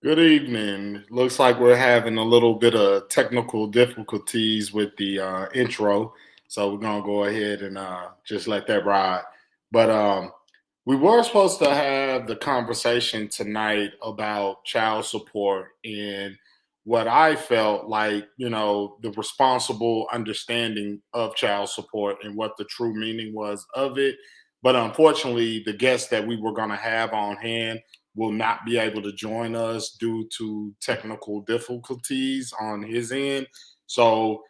Good evening. Looks like we're having a little bit of technical difficulties with the intro, so we're gonna go ahead and just let that ride. But we were supposed to have the conversation tonight about child support and what I felt like, the responsible understanding of child support and what the true meaning was of it. But unfortunately, the guest that we were going to have on hand will not be able to join us due to technical difficulties on his end. So,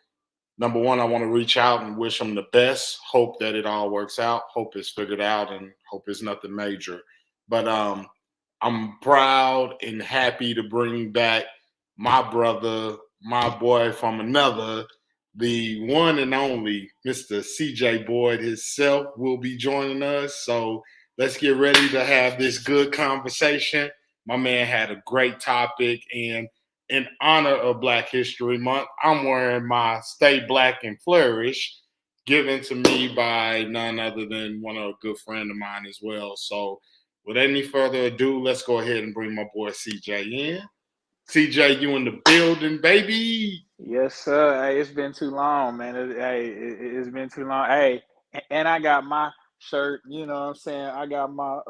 number one, I want to reach out and wish him the best. Hope that it all works out. Hope it's figured out, and hope it's nothing major. But I'm proud and happy to bring back my brother, my boy from another, the one and only Mr. CJ Boyd himself will be joining us. So let's get ready to have this good conversation. My man had a great topic, and in honor of Black History Month, I'm wearing my Stay Black and Flourish, given to me by none other than one of a good friend of mine as well. So, with any further ado, let's go ahead and bring my boy CJ in. CJ, you in the building, baby? Yes, sir. Hey, it's been too long, man. It's been too long. Hey, and I got my shirt. You know what I'm saying? I got my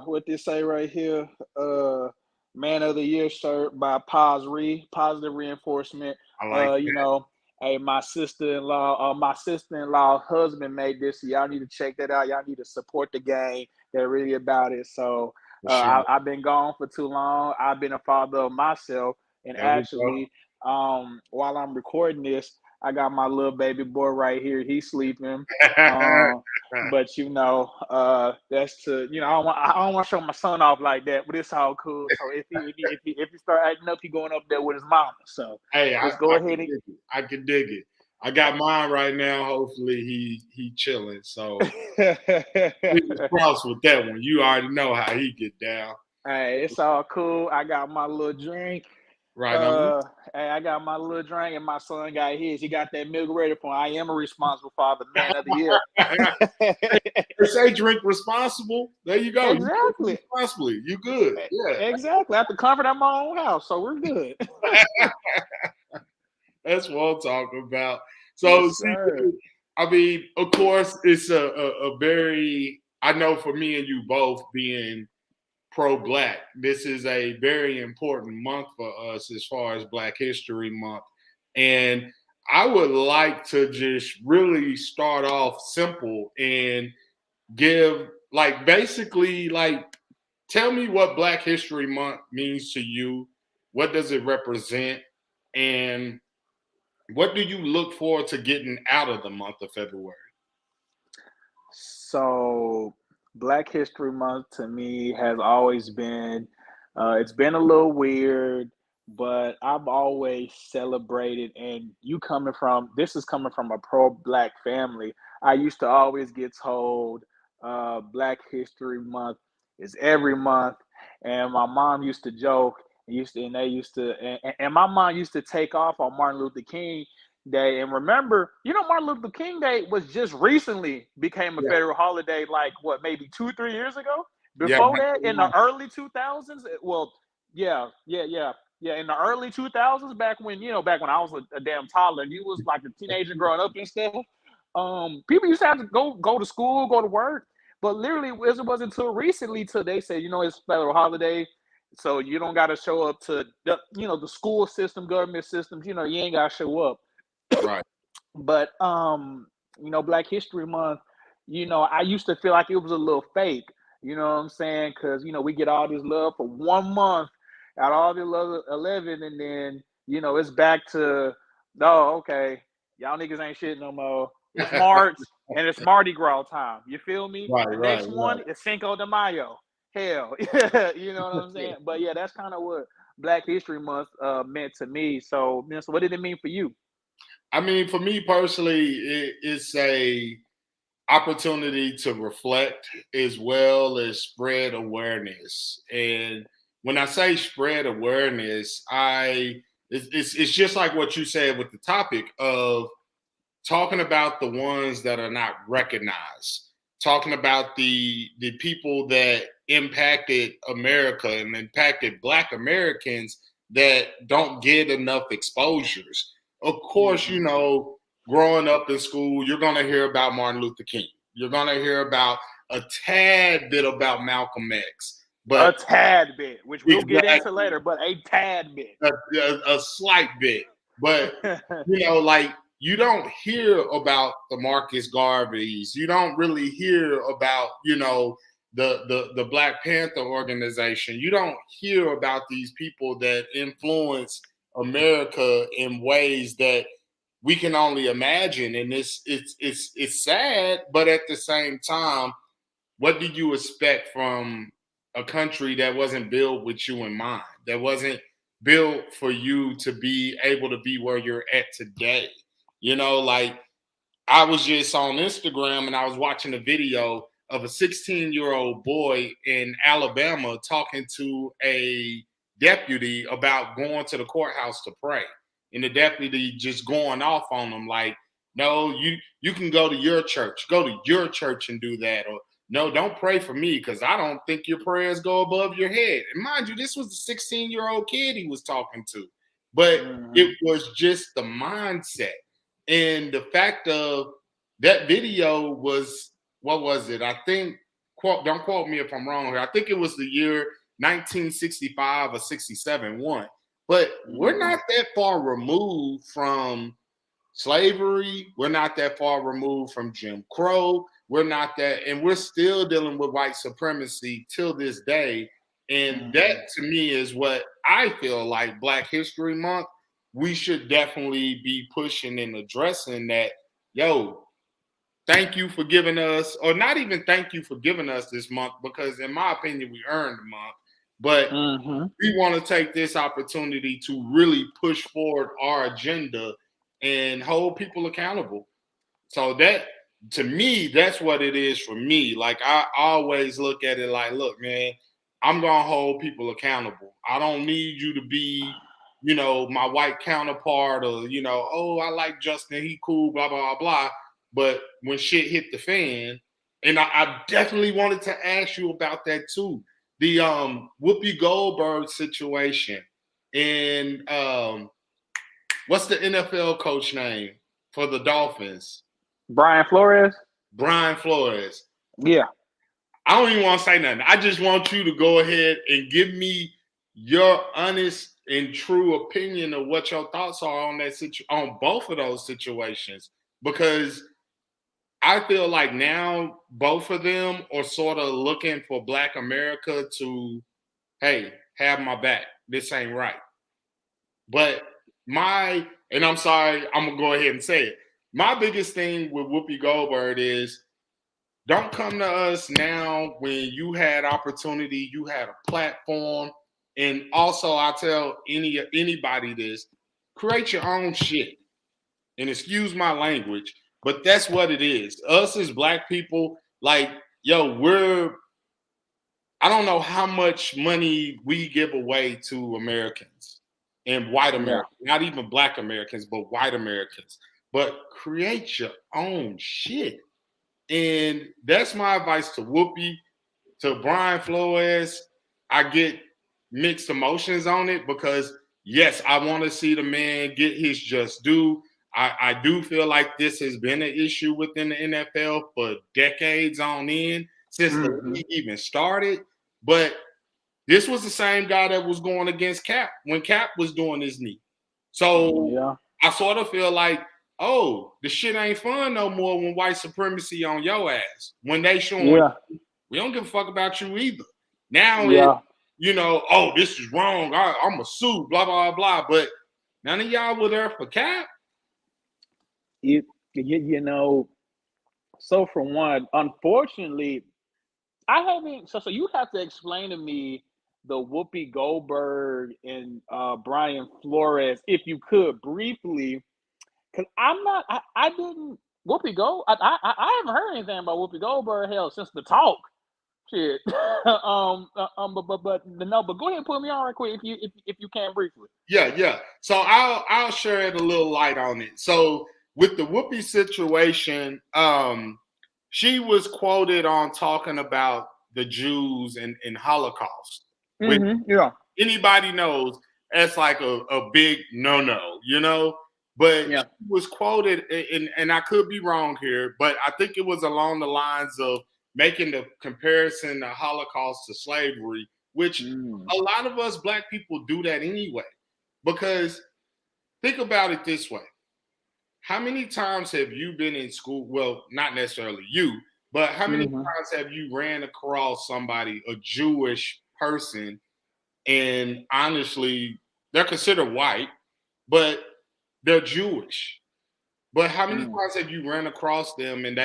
what they say right here, uh, Man of the Year shirt by Positive Reinforcement. I like Uh, you that know, hey, my sister-in-law husband made this. So y'all need to check that out. Y'all need to support the game. They're really about it. So for sure. I've been gone for too long. I've been a father of myself, and There we go. actually while I'm recording this, I got my little baby boy right here. He's sleeping. Um, but that's I don't want to show my son off like that, but it's all cool. So if he start acting up, he going up there with his mama. So Hey, just I go can ahead and dig it. I can dig it. I got mine right now. Hopefully he chilling. So fingers crossed with that one. You already know how he get down. Hey, it's all cool. I got my little drink. Right on. Uh, hey, I got my little drink, and my son got his. He got that milk ready for him. I am a responsible father, man of the year. They say drink responsible. There you go. You drink Exactly. responsibly. You good. Yeah. Exactly. I have to comfort at my own house, so we're good. That's what I'm talking about. Yes, So, see, sir. I mean, of course, it's a very, I know for me and you both being pro-Black, this is a very important month for us as far as Black History Month. And I would like to just really start off simple and give, like, basically, like, tell me what Black History Month means to you. What does it represent? And what do you look forward to getting out of the month of February? So, Black History Month to me has always been, it's been a little weird, but I've always celebrated. And this is coming from a pro Black family. I used to always get told Black History Month is every month. And my mom used to joke, and my mom used to take off on Martin Luther King Day. And remember, Martin Luther King Day was just recently became a Yeah, federal holiday, like what, maybe 2, 3 years ago. yeah, Before that, in the early 2000s, well, yeah, in the early 2000s, back when I was a damn toddler, and you was like a teenager growing up and stuff. People used to have to go to school, go to work, but literally, it wasn't until recently till they said, it's federal holiday, so you don't got to show up to the school system, government systems. You ain't got to show up. right. But Black History Month, I used to feel like it was a little fake. You know what I'm saying? Because we get all this love for 1 month, out all the love 11, and then it's back to, oh, okay, y'all niggas ain't shit no more. It's March and it's Mardi Gras time. You feel me? Right, The right, next right. one is Cinco de Mayo. Hell, you know what I'm saying? But yeah, that's kind of what Black History Month meant to me. So what did it mean for you? I mean, for me personally, it's a opportunity to reflect as well as spread awareness. And when I say spread awareness, it's just like what you said with the topic of talking about the ones that are not recognized, talking about the people that impacted America and impacted Black Americans that don't get enough exposures. Of course, you know, growing up in school, you're going to hear about Martin Luther King. You're going to hear about a tad bit about Malcolm X. But a tad bit, which we'll get into exactly. later, but a tad bit. A slight bit. But, you know, like, you don't hear about the Marcus Garveys. You don't really hear about, you know, the Black Panther organization. You don't hear about these people that influence America in ways that we can only imagine. And it's sad, but at the same time, what do you expect from a country that wasn't built with you in mind, that wasn't built for you to be able to be where you're at today? You know, like, I was just on Instagram and I was watching a video of a 16-year-old boy in Alabama talking to a deputy about going to the courthouse to pray. And the deputy just going off on him like, no, you can go to your church. Go to your church and do that. Or no, don't pray for me because I don't think your prayers go above your head. And mind you, this was a 16-year-old kid he was talking to. But it was just the mindset. And the fact of that video was, what was it? I think, don't quote me if I'm wrong here. I think it was the year 1965 or 67 one. But we're not that far removed from slavery. We're not that far removed from Jim Crow. We're not that, and we're still dealing with white supremacy till this day. And that to me is what I feel like Black History Month, we should definitely be pushing and addressing that. Yo, thank you for giving us, or not even thank you for giving us this month, because in my opinion, we earned the month. But we want to take this opportunity to really push forward our agenda and hold people accountable. So that, to me, that's what it is for me. Like, I always look at it like, look, man, I'm going to hold people accountable. I don't need you to be, you know, my white counterpart, or, you know, oh, I like Justin, he cool, blah, blah, blah, blah. But when shit hit the fan, and I definitely wanted to ask you about that too. The Whoopi Goldberg situation, and what's the NFL coach name for the Dolphins? Brian Flores. Brian Flores. Yeah. I don't even want to say nothing. I just want you to go ahead and give me your honest and true opinion of what your thoughts are on that on both of those situations, because I feel like now both of them are sort of looking for Black America to, hey, have my back. This ain't right. But and I'm sorry, I'm going to go ahead and say it. My biggest thing with Whoopi Goldberg is, don't come to us now when you had opportunity, you had a platform. And also, I tell anybody this, create your own shit. And excuse my language, but that's what it is. Us as Black people, like, yo, I don't know how much money we give away to Americans and white Americans, not even Black Americans, but white Americans. But create your own shit. And that's my advice to Whoopi, to Brian Flores. I get mixed emotions on it because, yes, I want to see the man get his just due. I do feel like this has been an issue within the NFL for decades on end, since the league even started. But this was the same guy that was going against Cap when Cap was doing his knee. So I sort of feel like, oh, the shit ain't fun no more when white supremacy on your ass. When they showing, we don't give a fuck about you either. Now, you know, oh, this is wrong. I'm a sue, blah, blah, blah. But none of y'all were there for Cap. You know, so for one, unfortunately, I haven't. So you have to explain to me the Whoopi Goldberg and Brian Flores, if you could briefly, because I'm not. I didn't. Whoopi Gold. I haven't heard anything about Whoopi Goldberg hell since the talk. Shit. But go ahead and put me on right quick if you can briefly. Yeah. So I'll shed a little light on it. So with the Whoopi situation, she was quoted on talking about the Jews and Holocaust, which Yeah. anybody knows that's like a big no-no, But Yeah. he was quoted, and I could be wrong here, but I think it was along the lines of making the comparison the Holocaust to slavery, which Mm. a lot of us Black people do that anyway. Because think about it this way. How many times have you been in school? Well, not necessarily you, but how many times have you ran across somebody, a Jewish person, and honestly, they're considered white, but they're Jewish. But how many Mm. times have you run across them and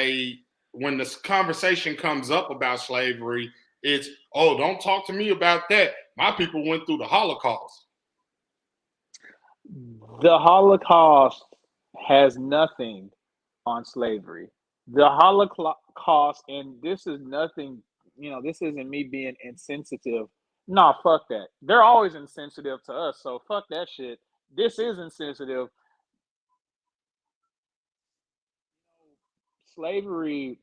when this conversation comes up about slavery, it's, oh, don't talk to me about that. My people went through the Holocaust. The Holocaust has nothing on slavery. The Holocaust, and this is nothing, this isn't me being insensitive. Nah, fuck that. They're always insensitive to us, so fuck that shit. This is insensitive. Slavery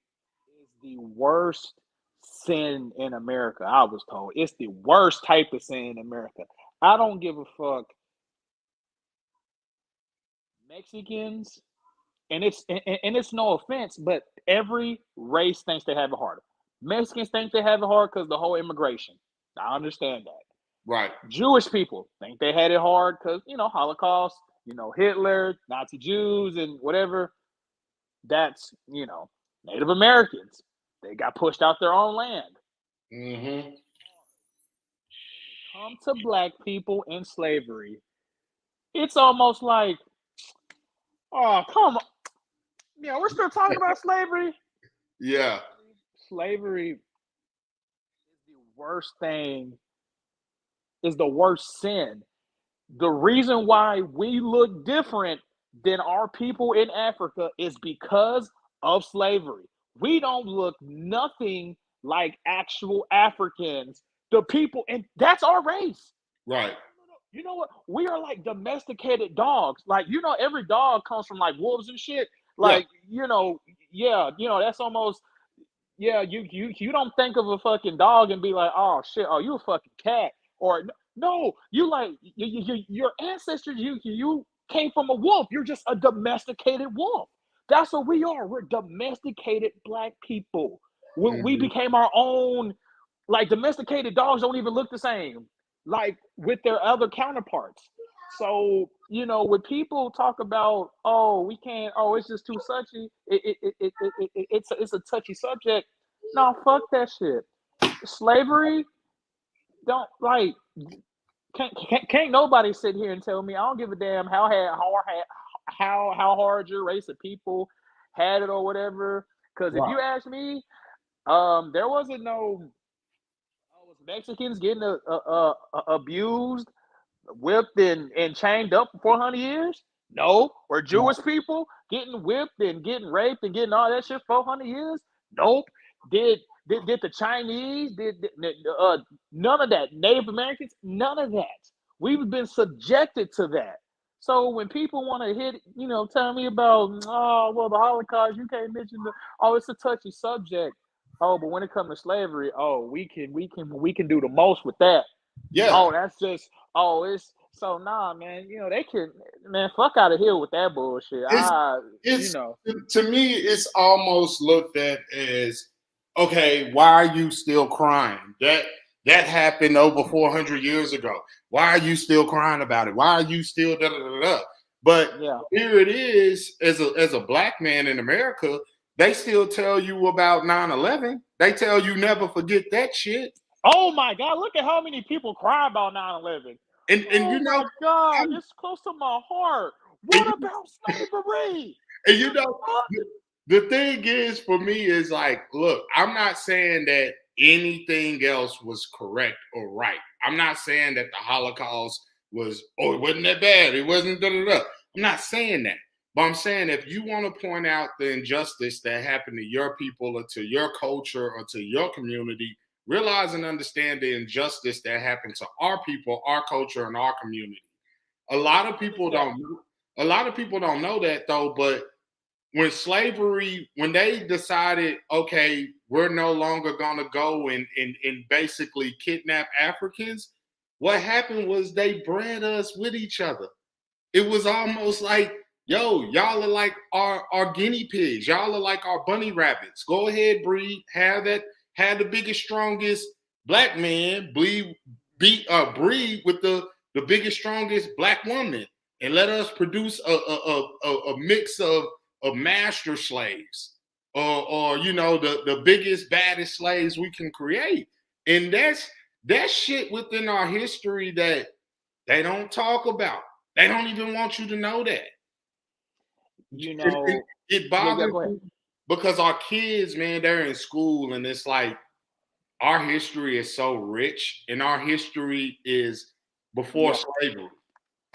is the worst sin in America, I was told. It's the worst type of sin in America. I don't give a fuck. Mexicans, and it's no offense, but every race thinks they have it harder. Mexicans think they have it hard because the whole immigration. I understand that. Right. Jewish people think they had it hard because Holocaust, Hitler, Nazi Jews, and whatever. That's Native Americans. They got pushed out their own land. Mm-hmm. Come to Black people in slavery. It's almost like, oh come on, we're still talking about slavery. Yeah. Slavery is the worst thing, is the worst sin. The reason why we look different than our people in Africa is because of slavery. We don't look nothing like actual Africans, the people, and that's our race. Right. You know what? We are like domesticated dogs. Like, every dog comes from like wolves and shit. Yeah. Like, yeah, that's almost, yeah, you don't think of a fucking dog and be like, oh shit, oh you a fucking cat, or no, you like your ancestors, you came from a wolf. You're just a domesticated wolf. That's what we are. We're domesticated Black people. We Mm-hmm. became our own. Like, domesticated dogs don't even look the same, like, with their other counterparts. So, when people talk about, oh, we can't, oh, it's just too touchy, it's a touchy subject. No, fuck that shit. Slavery, don't, like, can't nobody sit here and tell me, I don't give a damn how hard your race of people had it or whatever. Because if Right. you ask me, there wasn't no, was Mexicans getting abused, whipped, and chained up for 400 years? No. Were Jewish people getting whipped and getting raped and getting all that shit 400 years? Nope. Did the Chinese, none of that. Native Americans, none of that. We've been subjected to that. So when people want to tell me about, oh, well, the Holocaust, you can't mention oh, it's a touchy subject. Oh, but when it comes to slavery, oh, we can do the most with that. Yeah. Oh, that's just, oh, it's so, nah, man. They can, man, fuck out of here with that bullshit. It's to me, it's almost looked at as, okay, why are you still crying? That happened over 400 years ago. Why are you still crying about it? Why are you still da da da da? But Yeah. here it is, as a Black man in America, they still tell you about 9/11. They tell you never forget that shit. Oh my God, look at how many people cry about 9/11. And Oh my God, I'm- it's close to my heart. and What about slavery? And What the fuck? the thing is for me is like, look, I'm not saying that anything else was correct or right. I'm not saying that the Holocaust was, oh, it wasn't that bad. It wasn't da da da. I'm not saying that. But I'm saying if you want to point out the injustice that happened to your people or to your culture or to your community, realize and understand the injustice that happened to our people, our culture, and our community. A lot of people don't know that though, but when slavery, when they decided, okay, we're no longer gonna go and basically kidnap Africans, what happened was they bred us with each other. It was almost like, yo, y'all are like our guinea pigs. Y'all are like our bunny rabbits. Go ahead, breed. Have the biggest, strongest black man breed with the biggest, strongest black woman, and let us produce a mix of master slaves, or the biggest, baddest slaves we can create. And that's shit within our history that they don't talk about. They don't even want you to know that. It bothers me because our kids, man, they're in school, and it's like our history is so rich, and our history is before slavery.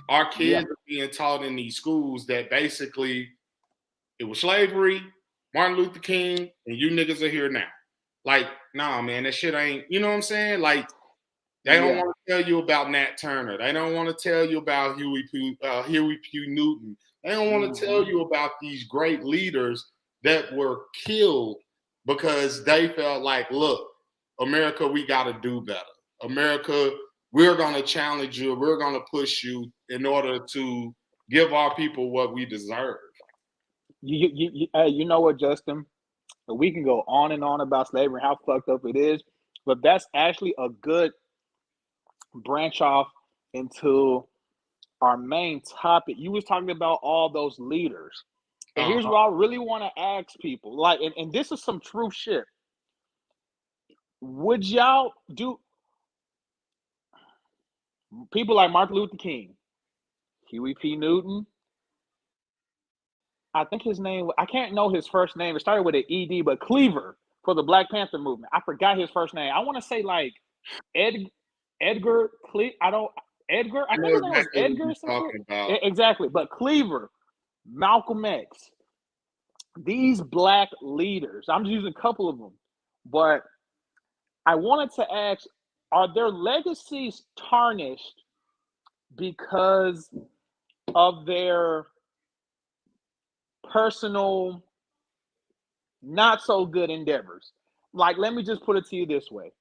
Our kids are being taught in these schools that basically it was slavery, Martin Luther King, and you niggas are here now. Like, nah, man, that shit ain't, you know what I'm saying? Like, they don't want to tell you about Nat Turner. They don't want to tell you about Huey P. Newton. They don't want to tell you about these great leaders that were killed because they felt like, look, America, we got to do better. America, we're going to challenge you. We're going to push you in order to give our people what we deserve. You know what, Justin? We can go on and on about slavery and how fucked up it is, but that's actually a good branch off into our main topic. You was talking about all those leaders. And here's what I really want to ask people. Like, and this is some true shit. Would y'all do people like Martin Luther King, Huey P. Newton? I think his name, I can't know his first name. It started with an ED, but Cleaver for the Black Panther movement. I forgot his first name. I want to say like Edgar. I think his name was Edgar. Exactly. But Cleaver, Malcolm X, these black leaders, I'm just using a couple of them, but I wanted to ask, are their legacies tarnished because of their personal, not so good endeavors? Like, let me just put it to you this way.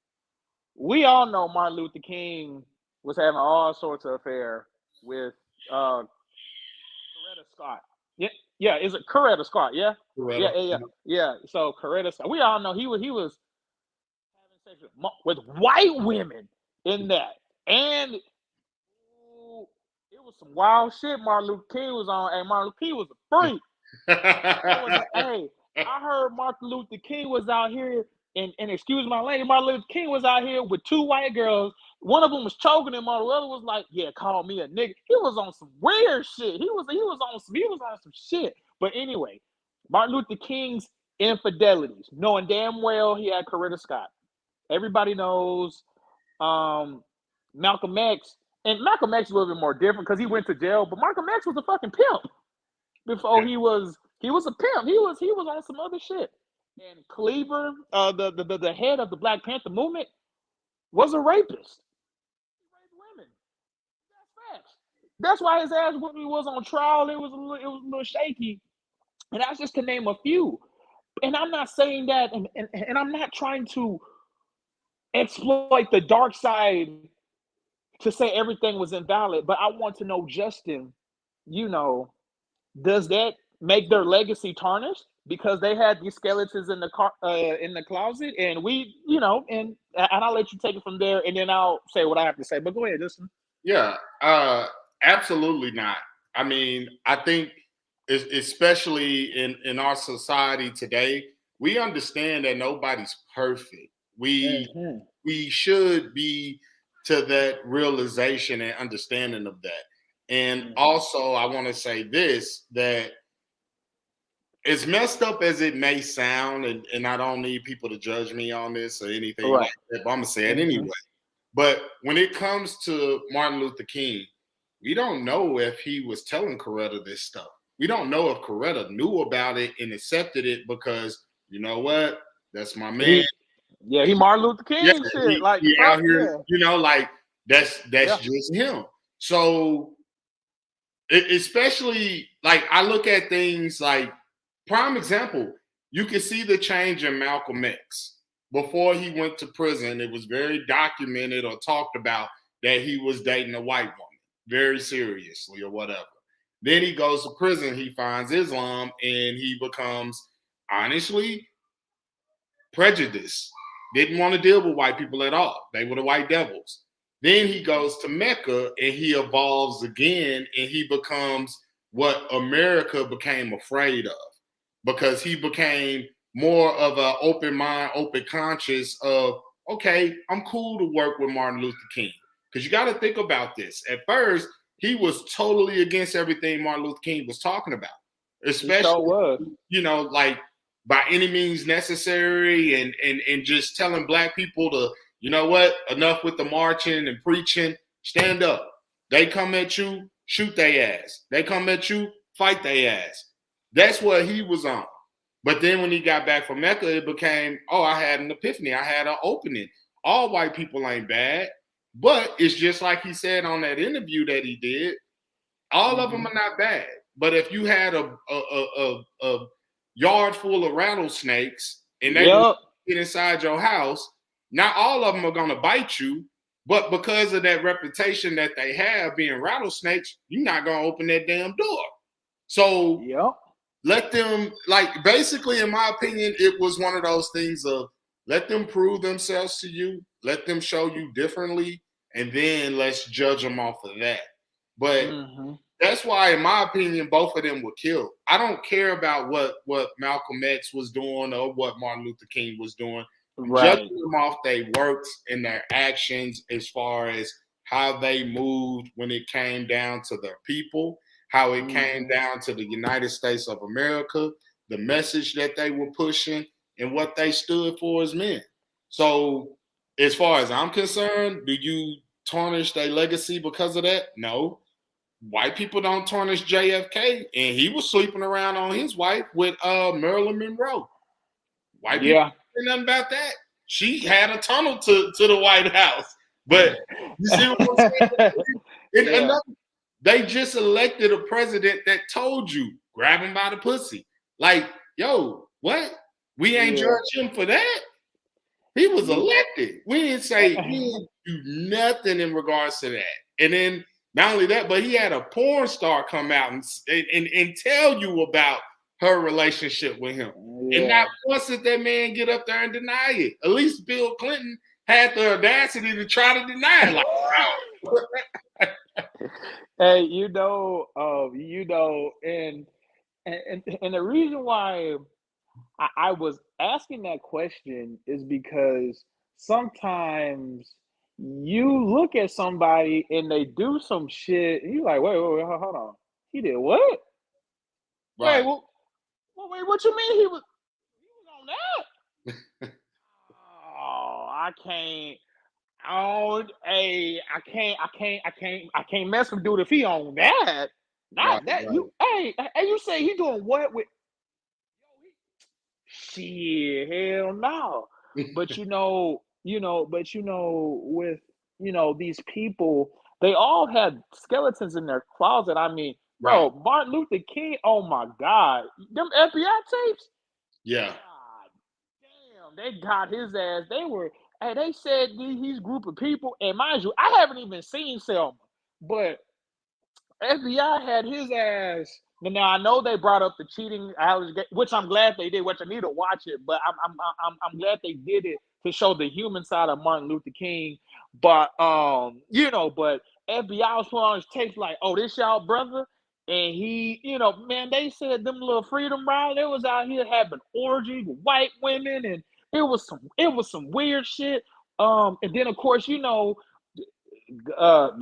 We all know Martin Luther King was having all sorts of affair with Coretta Scott. Yeah, is it Coretta Scott? Yeah? Yeah. So Coretta Scott, we all know he was having sex with white women in that. And it was some wild shit Martin Luther King was on. And Martin Luther King was a freak. I heard Martin Luther King was out here, and excuse my language, Martin Luther King was out here with two white girls. One of them was choking him, while the other was like, "Yeah, call me a nigga." He was on some weird shit. He was on some shit. But anyway, Martin Luther King's infidelities, knowing damn well he had Coretta Scott. Everybody knows Malcolm X, and Malcolm X was a little bit more different because he went to jail. But Malcolm X was a fucking pimp before he was a pimp. He was on some other shit. And Cleaver, the head of the Black Panther movement, was a rapist. He raped women. That's facts. That's why his ass when he was on trial, it was a little shaky. And that's just to name a few. And I'm not saying that, and I'm not trying to exploit the dark side to say everything was invalid. But I want to know, Justin, does that make their legacy tarnished because they had these skeletons in the closet? And and I'll let you take it from there, and then I'll say what I have to say. But go ahead, Justin. Yeah, absolutely not. I mean, I think especially in our society today, we understand that nobody's perfect. We should be to that realization and understanding of that. And also, I want to say this, that as messed up as it may sound, and I don't need people to judge me on this or anything like that, but I'm going to say it anyway. But when it comes to Martin Luther King, we don't know if he was telling Coretta this stuff. We don't know if Coretta knew about it and accepted it because, you know what, that's my man. He Martin Luther King shit. He out here, like that's just him. So especially, like, I look at things like prime example, you can see the change in Malcolm X. Before he went to prison, it was very documented or talked about that he was dating a white woman, very seriously or whatever. Then he goes to prison, he finds Islam, and he becomes, honestly, prejudiced. Didn't want to deal with white people at all. They were the white devils. Then he goes to Mecca and he evolves again and he becomes what America became afraid of because he became more of an open mind, open conscience of, okay, I'm cool to work with Martin Luther King. Because you got to think about this. At first, he was totally against everything Martin Luther King was talking about, especially, like by any means necessary and just telling black people to, you know what, enough with the marching and preaching, stand up. They come at you, shoot their ass. They come at you, fight their ass. That's what he was on. But then when he got back from Mecca, it became, I had an epiphany. I had an opening. All white people ain't bad. But it's just like he said on that interview that he did, all of them are not bad. But if you had a yard full of rattlesnakes and they get inside your house, not all of them are going to bite you. But because of that reputation that they have being rattlesnakes, you're not going to open that damn door. So let them, basically, in my opinion, it was one of those things of let them prove themselves to you, let them show you differently, and then let's judge them off of that. But that's why, in my opinion, both of them were killed. I don't care about what Malcolm X was doing or what Martin Luther King was doing. Judging them off their works and their actions as far as how they moved when it came down to their people, how it came down to the United States of America, the message that they were pushing, and what they stood for as men. So as far as I'm concerned, do you tarnish their legacy because of that? No. White people don't tarnish JFK, and he was sleeping around on his wife with Marilyn Monroe. White people say nothing about that. She had a tunnel to the White House. But you see what I'm saying? They just elected a president that told you, grab him by the pussy. Like, yo, what? We ain't judge him for that? He was elected. We didn't do nothing in regards to that. And then not only that, but he had a porn star come out and tell you about her relationship with him. And not once did that man get up there and deny it. At least Bill Clinton had the audacity to try to deny it. Like, wow. Hey, and the reason why I was asking that question is because sometimes you look at somebody and they do some shit, and you're like, wait, hold on. He did what? Right. Wait, what you mean he was on that? I can't. I can't mess with dude if he on that. Not that. Right. You say he doing what with? Shit, hell no. But with these people, they all had skeletons in their closet. I mean, bro, Martin Luther King. Oh my God, them FBI tapes. Yeah. God damn, they got his ass. They said these group of people, and mind you, I haven't even seen Selma, but FBI had his ass. Now I know they brought up the cheating, which I'm glad they did. Which I need to watch it, but I'm glad they did it to show the human side of Martin Luther King. But but FBI was putting on his tapes like, oh, this y'all brother, and he, man, they said them little freedom riders, they was out here having orgies with white women, and it was some weird shit. And then of course,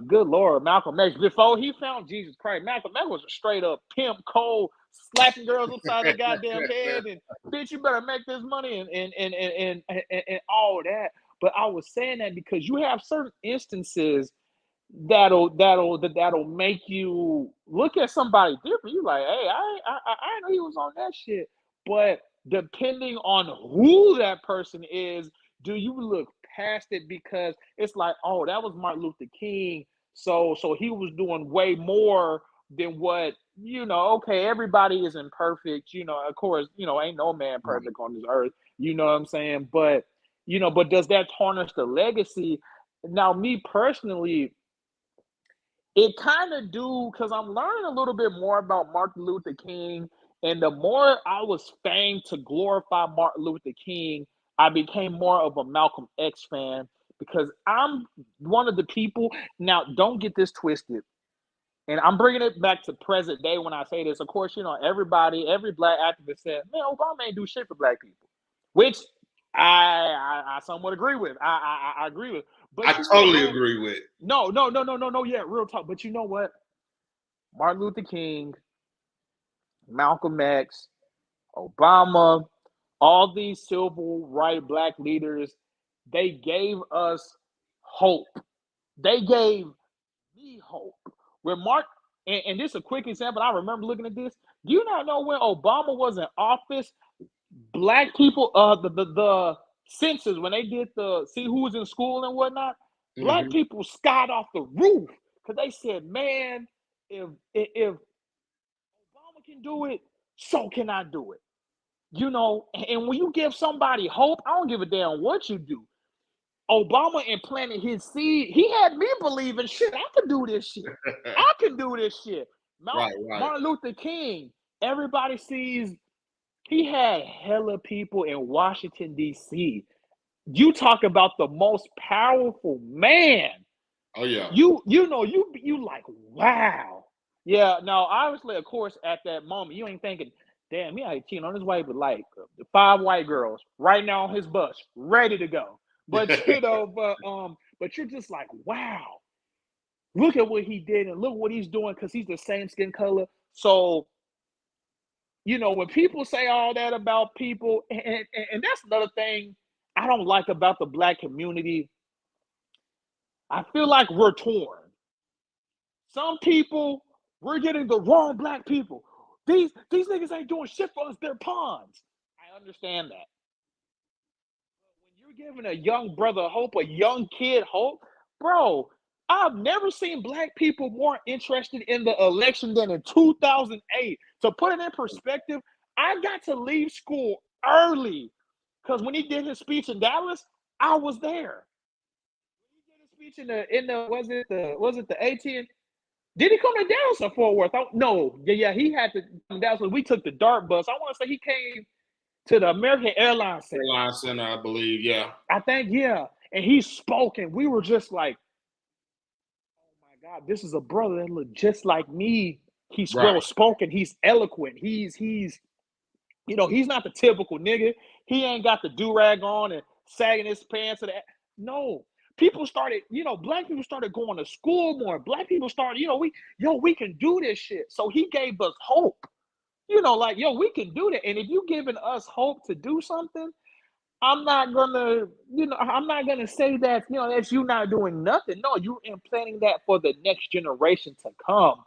good Lord, Malcolm X, before he found Jesus Christ, Malcolm X was a straight up pimp, cold, slapping girls upside their goddamn head, and bitch, you better make this money and all that. But I was saying that because you have certain instances that'll make you look at somebody different. You like, hey, I know he was on that shit. But depending on who that person is, do you look past it because it's like, oh, that was Martin Luther King, so he was doing way more than what, okay, everybody isn't perfect, of course, ain't no man Right. perfect on this earth, you know what I'm saying? But does that tarnish the legacy? Now, me personally, it kind of do, because I'm learning a little bit more about Martin Luther King, and the more I was famed to glorify Martin Luther King, I became more of a Malcolm X fan because I'm one of the people. Now, don't get this twisted, and I'm bringing it back to present day when I say this. Of course, every black activist said, "Man, Obama ain't do shit for black people," which I somewhat agree with. I agree with. I But totally agree with. no. Yeah, real talk. But you know what? Martin Luther King, Malcolm X, Obama, all these civil rights black leaders, they gave us hope. They gave me hope. When Mark, and this is a quick example, I remember looking at this. Do you not know when Obama was in office, black people, the census, when they did the see who was in school and whatnot, black Hmm. people skied off the roof because they said, man, if Obama can do it, so can I do it. And when you give somebody hope, I don't give a damn what you do. Obama implanted his seed. He had me believing, shit, I can do this shit. I can do this shit. Right, right. Martin Luther King, everybody sees he had hella people in Washington, D.C. You talk about the most powerful man. Oh yeah. You like, wow. Yeah, now obviously, of course, at that moment, you ain't thinking, damn, he ain't cheating on his wife, but like the 5 white girls right now on his bus, ready to go. But but you're just like, wow, look at what he did and look what he's doing because he's the same skin color. So, when people say all that about people, and that's another thing I don't like about the black community. I feel like we're torn. Some people, we're getting the wrong black people. These niggas ain't doing shit for us. They're pawns. I understand that. When you're giving a young brother hope, a young kid hope, bro, I've never seen black people more interested in the election than in 2008. To put it in perspective, I got to leave school early because when he did his speech in Dallas, I was there. When he did his speech in the was it the AT&T? Did he come to Dallas or Fort Worth? No, yeah, he had to come to Dallas. We took the DART bus. I want to say he came to the American Airlines Center. Airline Center, I believe. Yeah. I think, yeah. And he spoke, and we were just like, oh my God, this is a brother that looked just like me. He's Right. well spoken. He's eloquent. He's he's not the typical nigga. He ain't got the do rag on and sagging his pants. No, people started, black people started going to school more. Black people started, we can do this shit. So he gave us hope. Like, we can do that. And if you giving us hope to do something, I'm not gonna say that, that's you not doing nothing. No, you're implanting that for the next generation to come.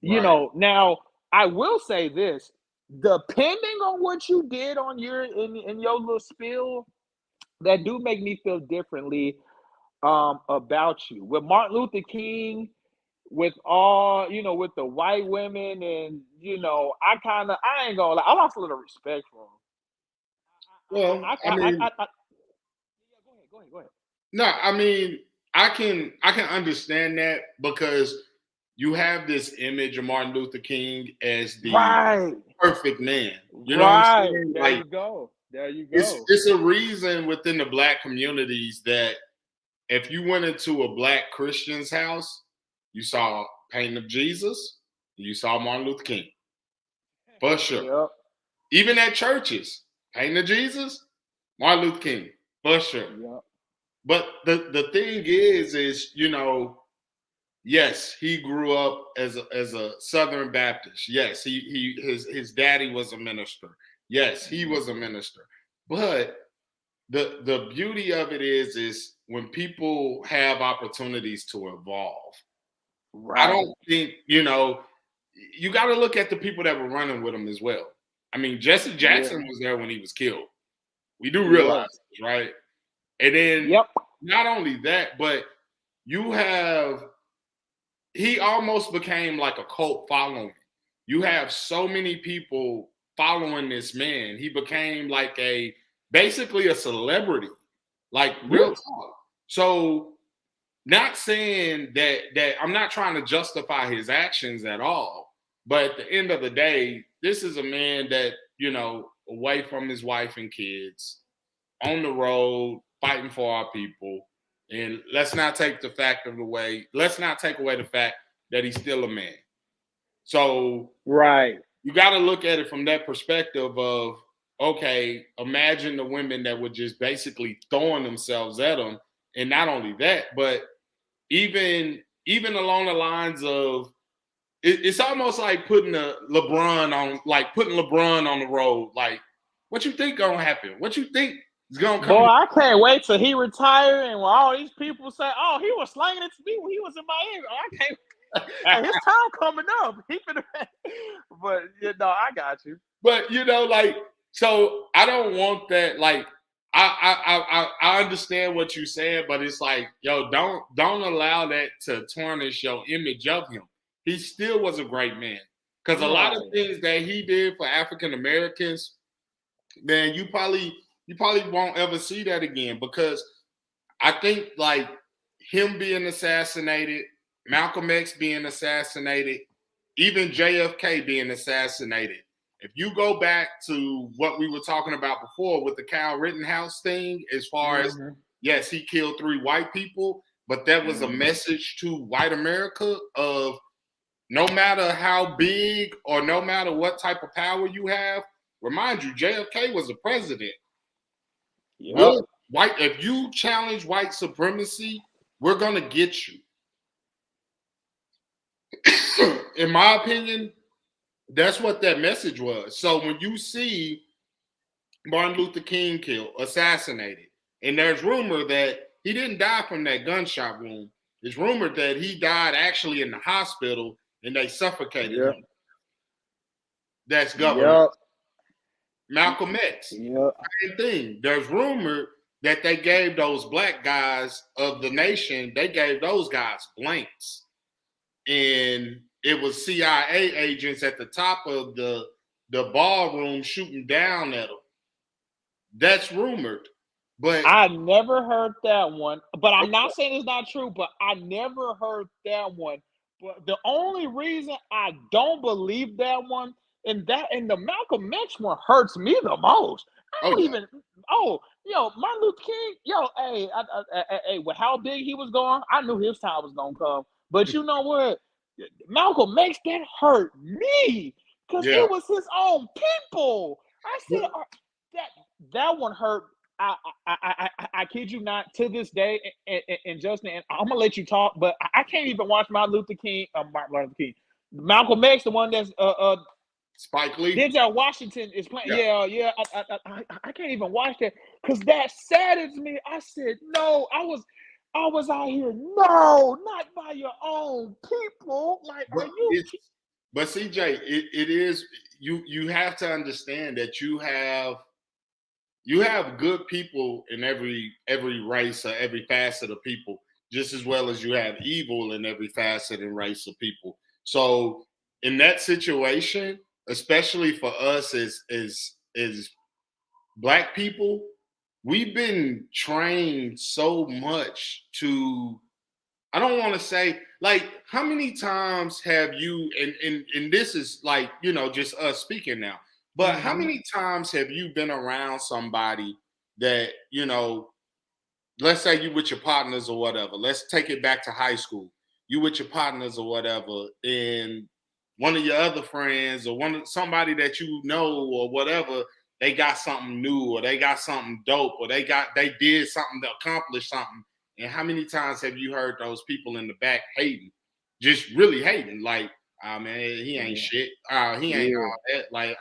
Right. Now I will say this, depending on what you did on in your little spill, that do make me feel differently about you. With Martin Luther King, with all, with the white women, and I ain't gonna lie, I lost a little respect for him. Well, I mean, Yeah, go ahead. no, I mean, I can understand that because you have this image of Martin Luther King as the Right, perfect man. You know what I'm right. saying? There Like you go. There you it's go. it's a reason within the black communities that if you went into a black Christian's house, you saw a painting of Jesus, you saw Martin Luther King. For sure. Yep. Even at churches, painting of Jesus, Martin Luther King. For sure. Yep. But the thing is, yes, he grew up as a Southern Baptist. Yes, his daddy was a minister. Yes, he was a minister. But the beauty of it is when people have opportunities to evolve. I Right. don't think, you got to look at the people that were running with him as well. I mean, Jesse Yeah. Jackson was there when he was killed. We do He realize was. this, right? And then Yep. not only that, but you have he almost became like a cult following. You have so many people following this man. He became like basically a celebrity, like real talk. So not saying that I'm not trying to justify his actions at all, but at the end of the day, this is a man that, away from his wife and kids, on the road, fighting for our people. And let's not take away the fact that he's still a man. So right. You got to look at it from that perspective of, okay, imagine the women that were just basically throwing themselves at him. And not only that, but even along the lines of, it's almost like putting LeBron on the road. Like, what you think gonna happen? What you think is gonna come? Boy, I can't wait till he retire and when all these people say, "Oh, he was slanging it to me when he was in Miami." Oh, I can't. And his time coming up. But I got you. But so I don't want that. Like, I understand what you're saying, but it's like, yo, don't allow that to tarnish your image of him. He still was a great man, because a lot of things that he did for African Americans, man, you probably won't ever see that again, because I think like him being assassinated, Malcolm X being assassinated, even JFK being assassinated. If you go back to what we were talking about before with the Kyle Rittenhouse thing, as far as, yes, he killed 3 white people, but that was a message to white America of, no matter how big or no matter what type of power you have, remind you, JFK was a president. Yep. If you challenge white supremacy, we're going to get you. In my opinion, that's what that message was. So when you see Martin Luther King assassinated, and there's rumor that he didn't die from that gunshot wound. It's rumored that he died actually in the hospital and they suffocated him. That's government. Malcolm X, same thing. There's rumor that they gave those black guys of the nation, they gave those guys blanks. And it was CIA agents at the top of the ballroom shooting down at them. That's rumored. But I never heard that one. But I'm not saying it's not true, but I never heard that one. But the only reason I don't believe that one, and the Malcolm X one hurts me the most. Martin Luther King, hey, with how big he was going, I knew his time was gonna come. But you know what? Malcolm X, that hurt me because it was his own people. I said that one hurt. I kid you not, to this day, and Justin, and I'm gonna let you talk, but I can't even watch Martin Luther King, Malcolm X, the one that's Spike Lee. Denzel Washington is playing. Yeah. I can't even watch that because that saddens me. I said no. I was out here. No, not by your own people. Like, but CJ, it is you have to understand that you have good people in every race or every facet of people, just as well as you have evil in every facet and race of people. So in that situation, especially for us as Black people, we've been trained so much to, I don't want to say, like, how many times have you, and this is like, just us speaking now, but how many times have you been around somebody that, let's say you with your partners or whatever, let's take it back to high school, you with your partners or whatever, and one of your other friends or somebody that you know or whatever, they got something new or they got something dope or they did something to accomplish something. And how many times have you heard those people in the back hating, just really hating, like, oh man, he ain't shit. Oh, he ain't all that. Like,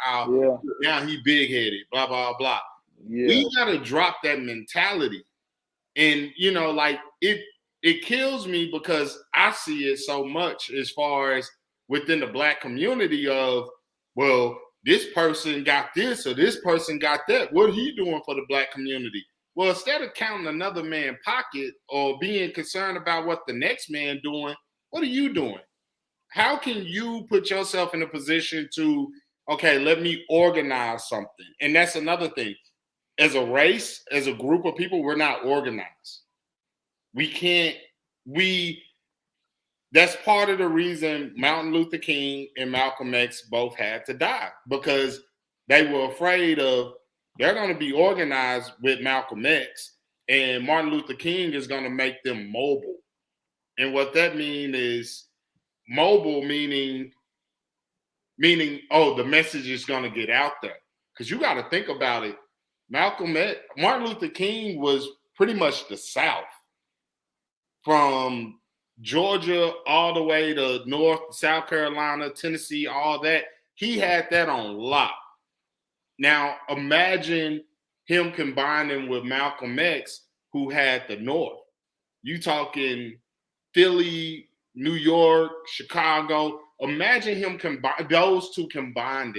now he big headed, blah, blah, blah. Yeah. We gotta drop that mentality. And like it kills me because I see it so much as far as within the Black community of, well, this person got this or this person got that. What are he doing for the Black community? Well, instead of counting another man's pocket or being concerned about what the next man doing, what are you doing? how can you put yourself in a position to, okay, let me organize something? And that's another thing. As a race, as a group of people, we're not organized. We can't, we, that's part of the reason Martin Luther King and Malcolm X both had to die, because they were afraid of, they're going to be organized with Malcolm X, and Martin Luther King is going to make them mobile. And what that means is mobile, meaning, oh, the message is going to get out there. Because you got to think about it. Martin Luther King was pretty much the South, from Georgia all the way to North, South Carolina, Tennessee, all that. He had that on lock. Now, imagine him combining with Malcolm X, who had the North. You talking Philly, New York, Chicago. Imagine him combine those two combined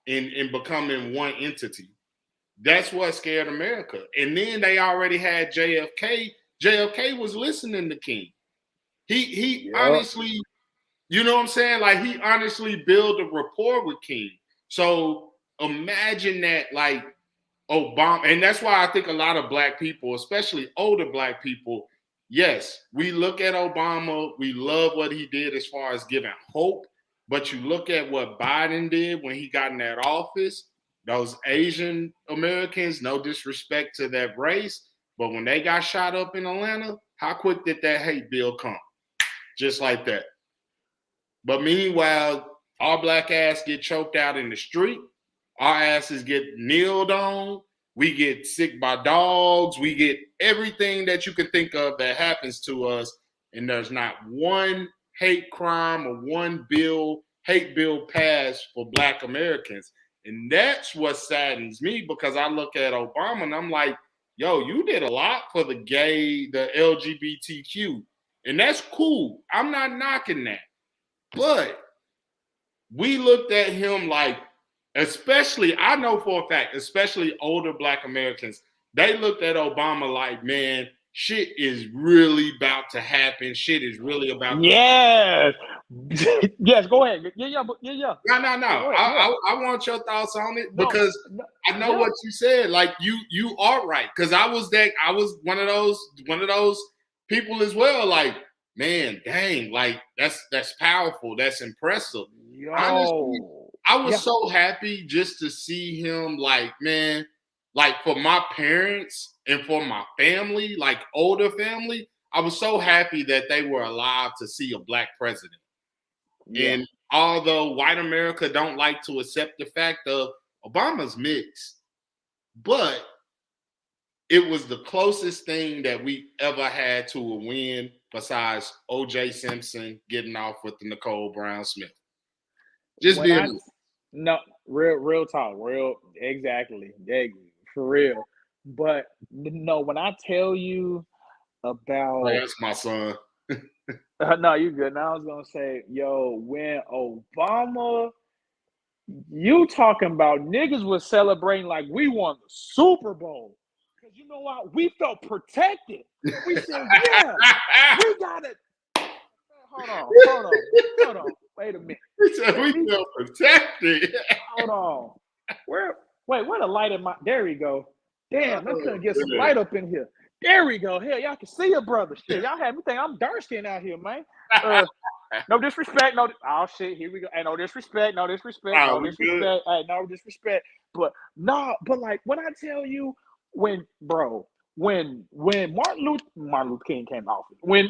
in becoming one entity. That's what scared America. And then they already had JFK. JFK was listening to King. He honestly, you know what I'm saying? Like, he honestly built a rapport with King. So imagine that, like, Obama, and that's why I think a lot of Black people, especially older Black people, yes, we look at Obama, we love what he did as far as giving hope, but you look at what Biden did when he got in that office, those Asian Americans, no disrespect to that race, but when they got shot up in Atlanta, how quick did that hate bill come? Just like that. But meanwhile, our Black ass get choked out in the street. Our asses get kneeled on. We get sick by dogs. We get everything that you can think of that happens to us. And there's not one hate crime or one hate bill passed for Black Americans. And that's what saddens me, because I look at Obama and I'm like, yo, you did a lot for the gay, the LGBTQ. And that's cool. I'm not knocking that. But we looked at him like, especially, I know for a fact, especially older Black Americans, they looked at Obama like, man, shit is really about to happen. Shit is really about to Yes. Yes, go ahead. Yeah. No. Ahead, I want your thoughts on it, because I know what you said. Like, you are right. Because I was one of those people as well. Like, man, dang, like that's powerful. That's impressive. Honestly, I was so happy just to see him, like, man, like, for my parents and for my family, like older family, I was so happy that they were alive to see a Black president. Yeah. And although white America don't like to accept the fact of Obama's mixed, but it was the closest thing that we ever had to a win, besides O.J. Simpson getting off with the Nicole Brown Smith. Just being no, real talk, exactly, for real. But no, when I tell you about, that's my son. No, you good. Now I was gonna say, yo, when Obama, you talking about niggas was celebrating like we won the Super Bowl. Because you know what? We felt protected. We said, yeah, we got it. Hold on. Wait a minute. We said we felt protected. Hold on. Where the light in my, there we go. Damn, I couldn't get some light up in here. There we go. Hell, y'all can see your brother. Shit, y'all have me think I'm dark skinned out here, man. No disrespect. Oh shit, here we go. Hey, no disrespect. Hey, no disrespect. But like when I tell you, when Martin Luther King came to office, when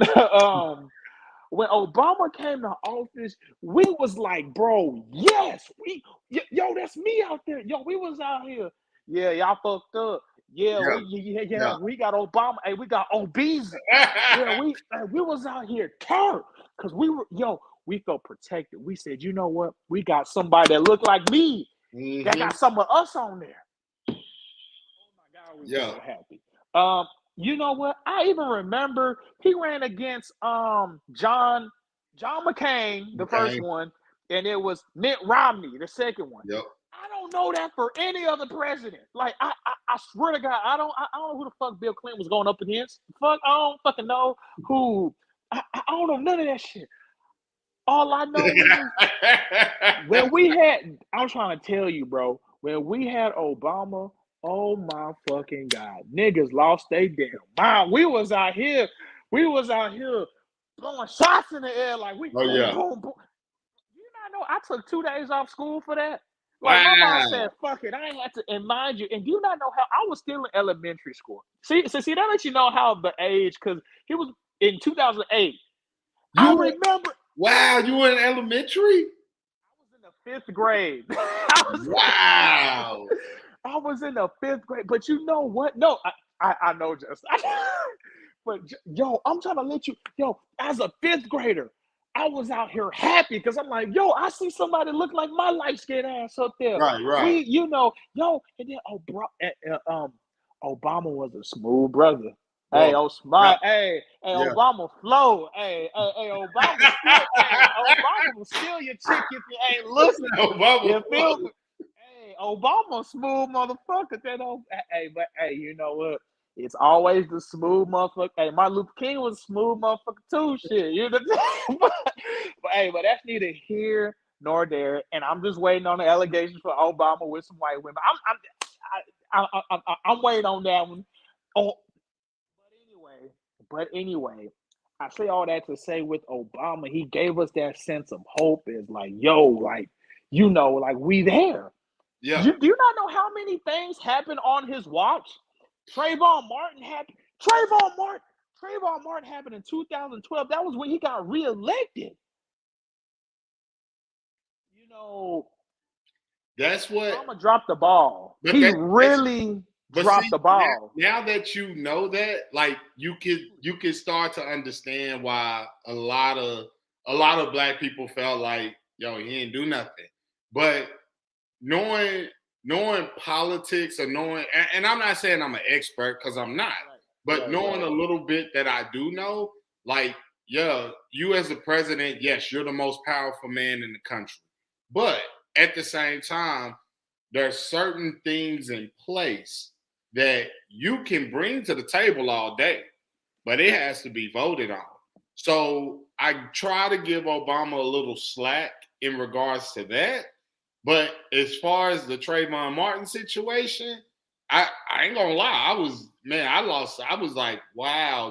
Obama came to office, we was like, bro, yes, that's me out there. Yo, we was out here. Yeah, y'all fucked up. Yeah. We got Obama. Hey, we got obese. Yeah, we was out here turned, because we felt protected. We said, you know what? We got somebody that looked like me. Mm-hmm. That got some of us on there. Oh my God, we were so happy. You know what? I even remember he ran against John McCain, the first one, and it was Mitt Romney, the second one. Yep. I don't know that for any other president. Like, I swear to God, I don't know who the fuck Bill Clinton was going up against. Fuck, I don't fucking know who. I don't know none of that shit. All I know is when we had, I'm trying to tell you, bro, when we had Obama, oh my fucking God, niggas lost their damn mind. We was out here blowing shots in the air like we Oh boom, yeah. boom, boom. You not know I took 2 days off school for that? Like my mom said, Wow. fuck it, I ain't had to, and mind you, and do you not know how I was still in elementary school. See, that lets you know how the age, because he was in 2008. I You were remember wow, you were in elementary? I was in the fifth grade. Wow. I was in the fifth grade, but you know what? No, I know just, but yo, I'm trying to let you, yo, as a fifth grader, I was out here happy because I'm like, yo, I see somebody look like my light skinned ass up there. Right, right. Yo, and then Obama was a smooth brother. Hey, Boy, that, yeah. Obama flow. Obama will steal your chick if you ain't looking. Obama. You feel me? Hey, Obama smooth motherfucker. But hey, you know what? It's always the smooth motherfucker. Hey, Martin Luther King was a smooth motherfucker too. Shit, you know. But that's neither here nor there. And I'm just waiting on the allegations for Obama with some white women. I'm waiting on that one. Oh, but anyway, I say all that to say with Obama, he gave us that sense of hope. Is like, yo, like, like we there. Yeah. Do you not know how many things happened on his watch? Trayvon Martin happened. Trayvon Martin happened in 2012. That was when he got reelected. You know, That's what Obama dropped the ball. He really dropped the ball. Now that you know that, like you could start to understand why a lot of black people felt like, yo, he didn't do nothing. But knowing politics or knowing, and I'm not saying I'm an expert because I'm not, but knowing a little bit that I do know, like, yeah, you as a president, yes, you're the most powerful man in the country. But at the same time, there are certain things in place that you can bring to the table all day, but it has to be voted on. So I try to give Obama a little slack in regards to that. But as far as the Trayvon Martin situation, I ain't gonna lie. I was like, wow,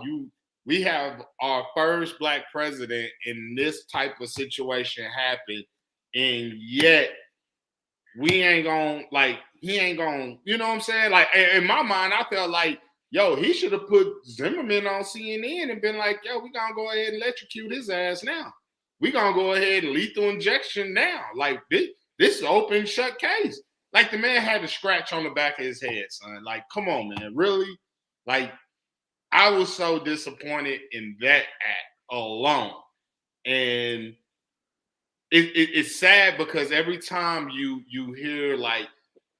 we have our first black president in this type of situation happen, and yet we ain't gonna he ain't gonna, you know what I'm saying? Like in my mind, I felt like, yo, he should have put Zimmerman on CNN and been like, yo, we gonna go ahead and electrocute his ass now. We gonna go ahead and lethal injection now. Like this is an open shut case. Like the man had a scratch on the back of his head, son. Like, come on, man, really? Like, I was so disappointed in that act alone, and it's sad because every time you hear, like,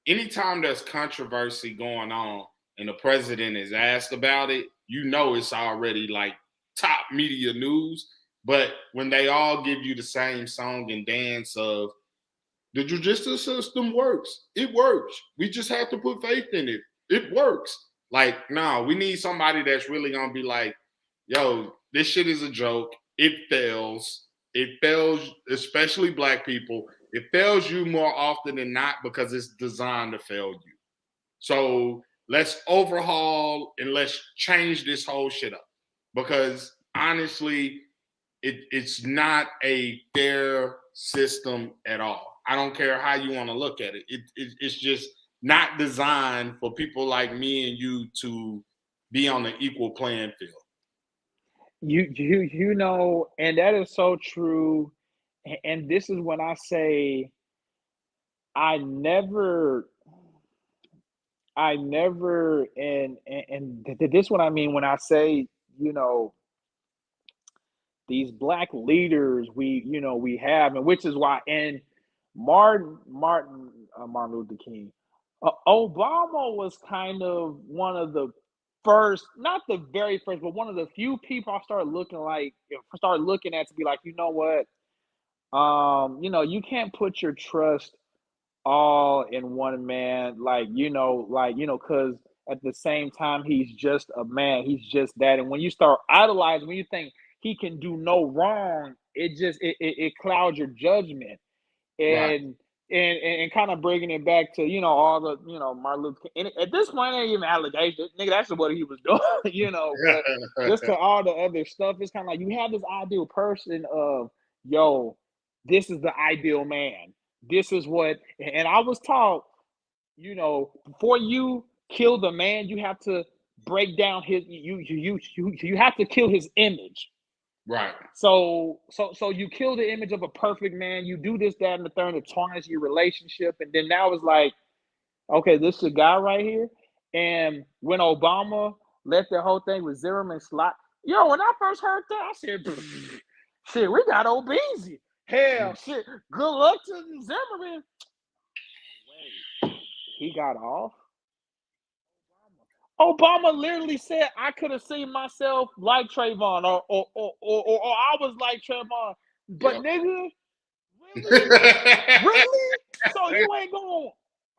anytime there's controversy going on and the president is asked about it, you know it's already like top media news. But when they all give you the same song and dance of the judicial system works, it works. We just have to put faith in it. It works. Like, no, we need somebody that's really gonna be like, yo, this shit is a joke. It fails. It fails, especially black people. It fails you more often than not because it's designed to fail you. So let's overhaul and let's change this whole shit up. Because honestly, it's not a fair system at all. I don't care how you want to look at it. It's just not designed for people like me and you to be on an equal playing field. You know, and that is so true. And this is when I say I never and this is what I mean when I say, you know, these black leaders we have, and which is why, and Martin Luther King, Obama was kind of one of the first, not the very first, but one of the few people I started looking at to be like, you know what, you can't put your trust all in one man, because at the same time he's just a man, he's just that, and when you start idolizing, when you think he can do no wrong, it clouds your judgment. Right. And kind of bringing it back to all the Martin Luther King. And at this point, it ain't even allegations, nigga. That's what he was doing, But just to all the other stuff, it's kind of like you have this ideal person of this is the ideal man. This is what, and I was taught, before you kill the man, you have to break down you have to kill his image. Right. So you kill the image of a perfect man. You do this, that, and the third to tarnish your relationship, and then now it's like, okay, this is the guy right here. And when Obama let the whole thing with Zimmerman slide, when I first heard that, I said, shit, we got obesity. Hell, shit. Good luck to Zimmerman. Wait, he got off. Obama literally said, I could have seen myself like Trayvon, or I was like Trayvon. But nigga, really? So you ain't going,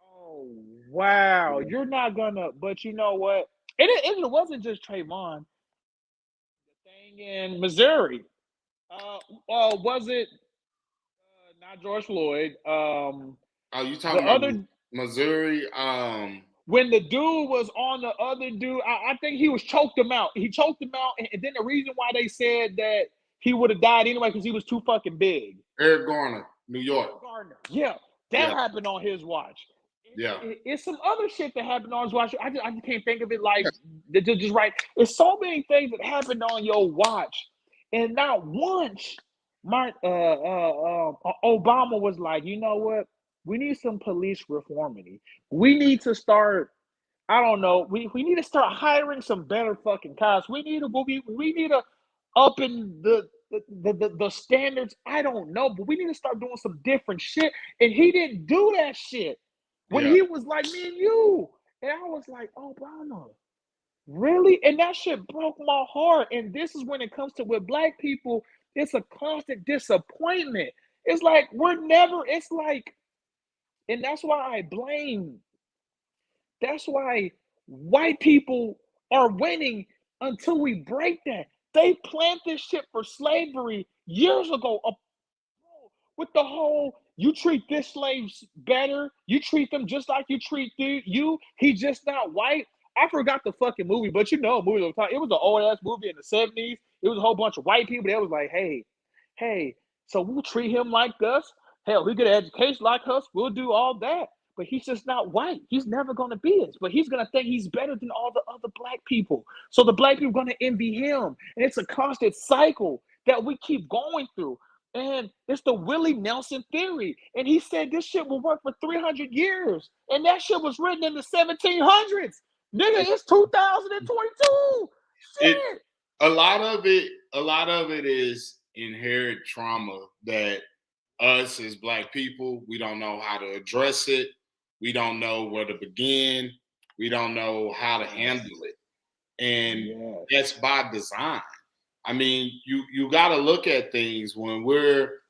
oh, wow. You're not gonna, but you know what? It wasn't just Trayvon. The thing in Missouri. Was it not George Floyd? You talking about Missouri? When the dude was on the other dude, I think he was choked him out. He choked him out, and then the reason why they said that he would have died anyway because he was too fucking big. Eric Garner, New York. Yeah, that happened on his watch. It's some other shit that happened on his watch. I just can't think of it like just right. It's so many things that happened on your watch, and not once, Obama was like, you know what? We need some police reformity. We need to start. I don't know. We need to start hiring some better fucking cops. We need to up in the standards. I don't know, but we need to start doing some different shit. And he didn't do that shit when he was like me and you. And I was like, Obama, really? And that shit broke my heart. And this is when it comes to with black people, it's a constant disappointment. It's like it's like. And that's why that's why white people are winning until we break that. They planned this shit for slavery years ago with the whole, you treat this slaves better, you treat them just like you treat you, he just not white. I forgot the fucking movie, but it was an old ass movie in the 70s. It was a whole bunch of white people that was like, hey, so we'll treat him like us. Hell, he get an education like us. We'll do all that. But he's just not white. He's never going to be it. But he's going to think he's better than all the other black people. So the black people are going to envy him. And it's a constant cycle that we keep going through. And it's the Willie Nelson theory. And he said this shit will work for 300 years. And that shit was written in the 1700s. Nigga, it's 2022. Shit. A lot of it is inherent trauma that us as black people, we don't know how to address it. We don't know where to begin. We don't know how to handle it. And that's by design. I mean, you got to look at things when we're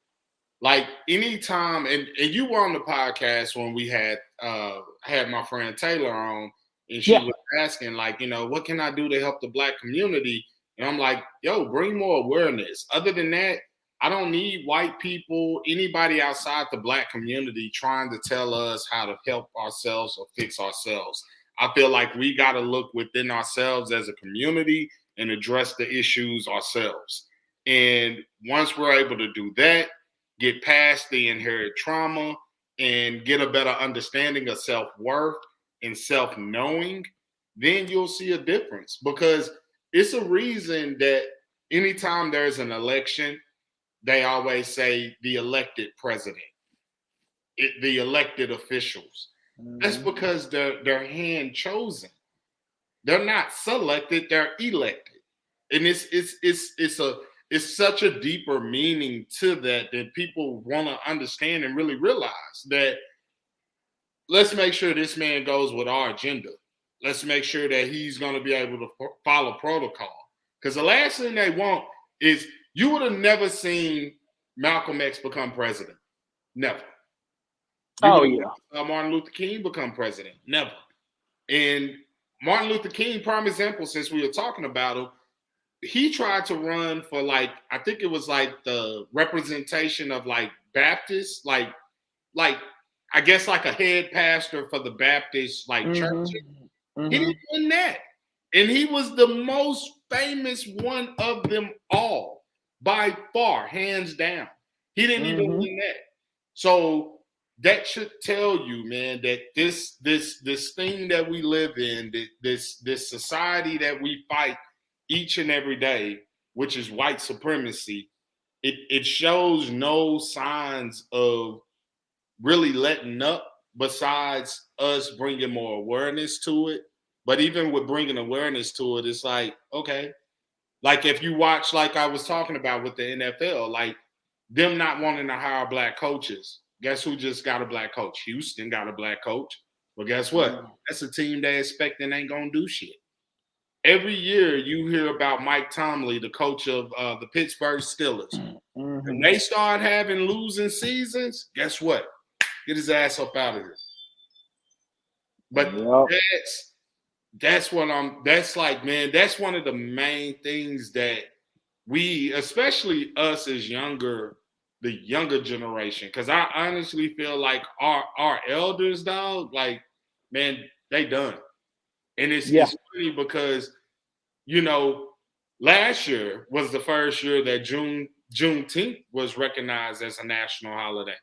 like anytime, and you were on the podcast when we had my friend Taylor on, and she was asking like, what can I do to help the black community? And I'm like, bring more awareness. Other than that, I don't need white people, anybody outside the black community trying to tell us how to help ourselves or fix ourselves. I feel like we got to look within ourselves as a community and address the issues ourselves. And once we're able to do that, get past the inherent trauma and get a better understanding of self-worth and self-knowing, then you'll see a difference. Because it's a reason that anytime there's an election, they always say the elected president, the elected officials. That's because they're hand chosen. They're not selected; they're elected, and it's such a deeper meaning to that people want to understand and really realize that. Let's make sure this man goes with our agenda. Let's make sure that he's going to be able to follow protocol. Because the last thing they want is, you would have never seen Malcolm X become president. Never. Martin Luther King become president. Never. And Martin Luther King, prime example, since we were talking about him, he tried to run for like, I think it was like the representation of like Baptists, like I guess like a head pastor for the Baptist like church. He didn't win that. And he was the most famous one of them all by far, hands down. He didn't even win that. So that should tell you, man, that this thing that we live in, this society that we fight each and every day, which is white supremacy, it shows no signs of really letting up besides us bringing more awareness to it. But even with bringing awareness to it, it's like, okay, like if you watch, like I was talking about with the NFL, like them not wanting to hire black coaches. Guess who just got a black coach? Houston got a black coach. But guess what? That's a team they expecting ain't gonna do shit. Every year you hear about Mike Tomlin, the coach of the Pittsburgh Steelers. When they start having losing seasons, guess what? Get his ass up out of here. But that's what that's like, man, that's one of the main things that we, especially us as the younger generation, because I honestly feel like our elders, dog, like, man, they done. And it's funny because, you know, last year was the first year that Juneteenth was recognized as a national holiday,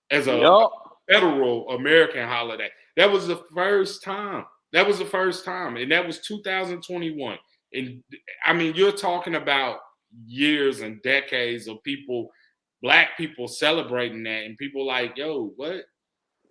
as a federal American holiday. That was the first time. That was the first time. And that was 2021. And I mean, you're talking about years and decades of people, black people celebrating that. And people like, yo, what?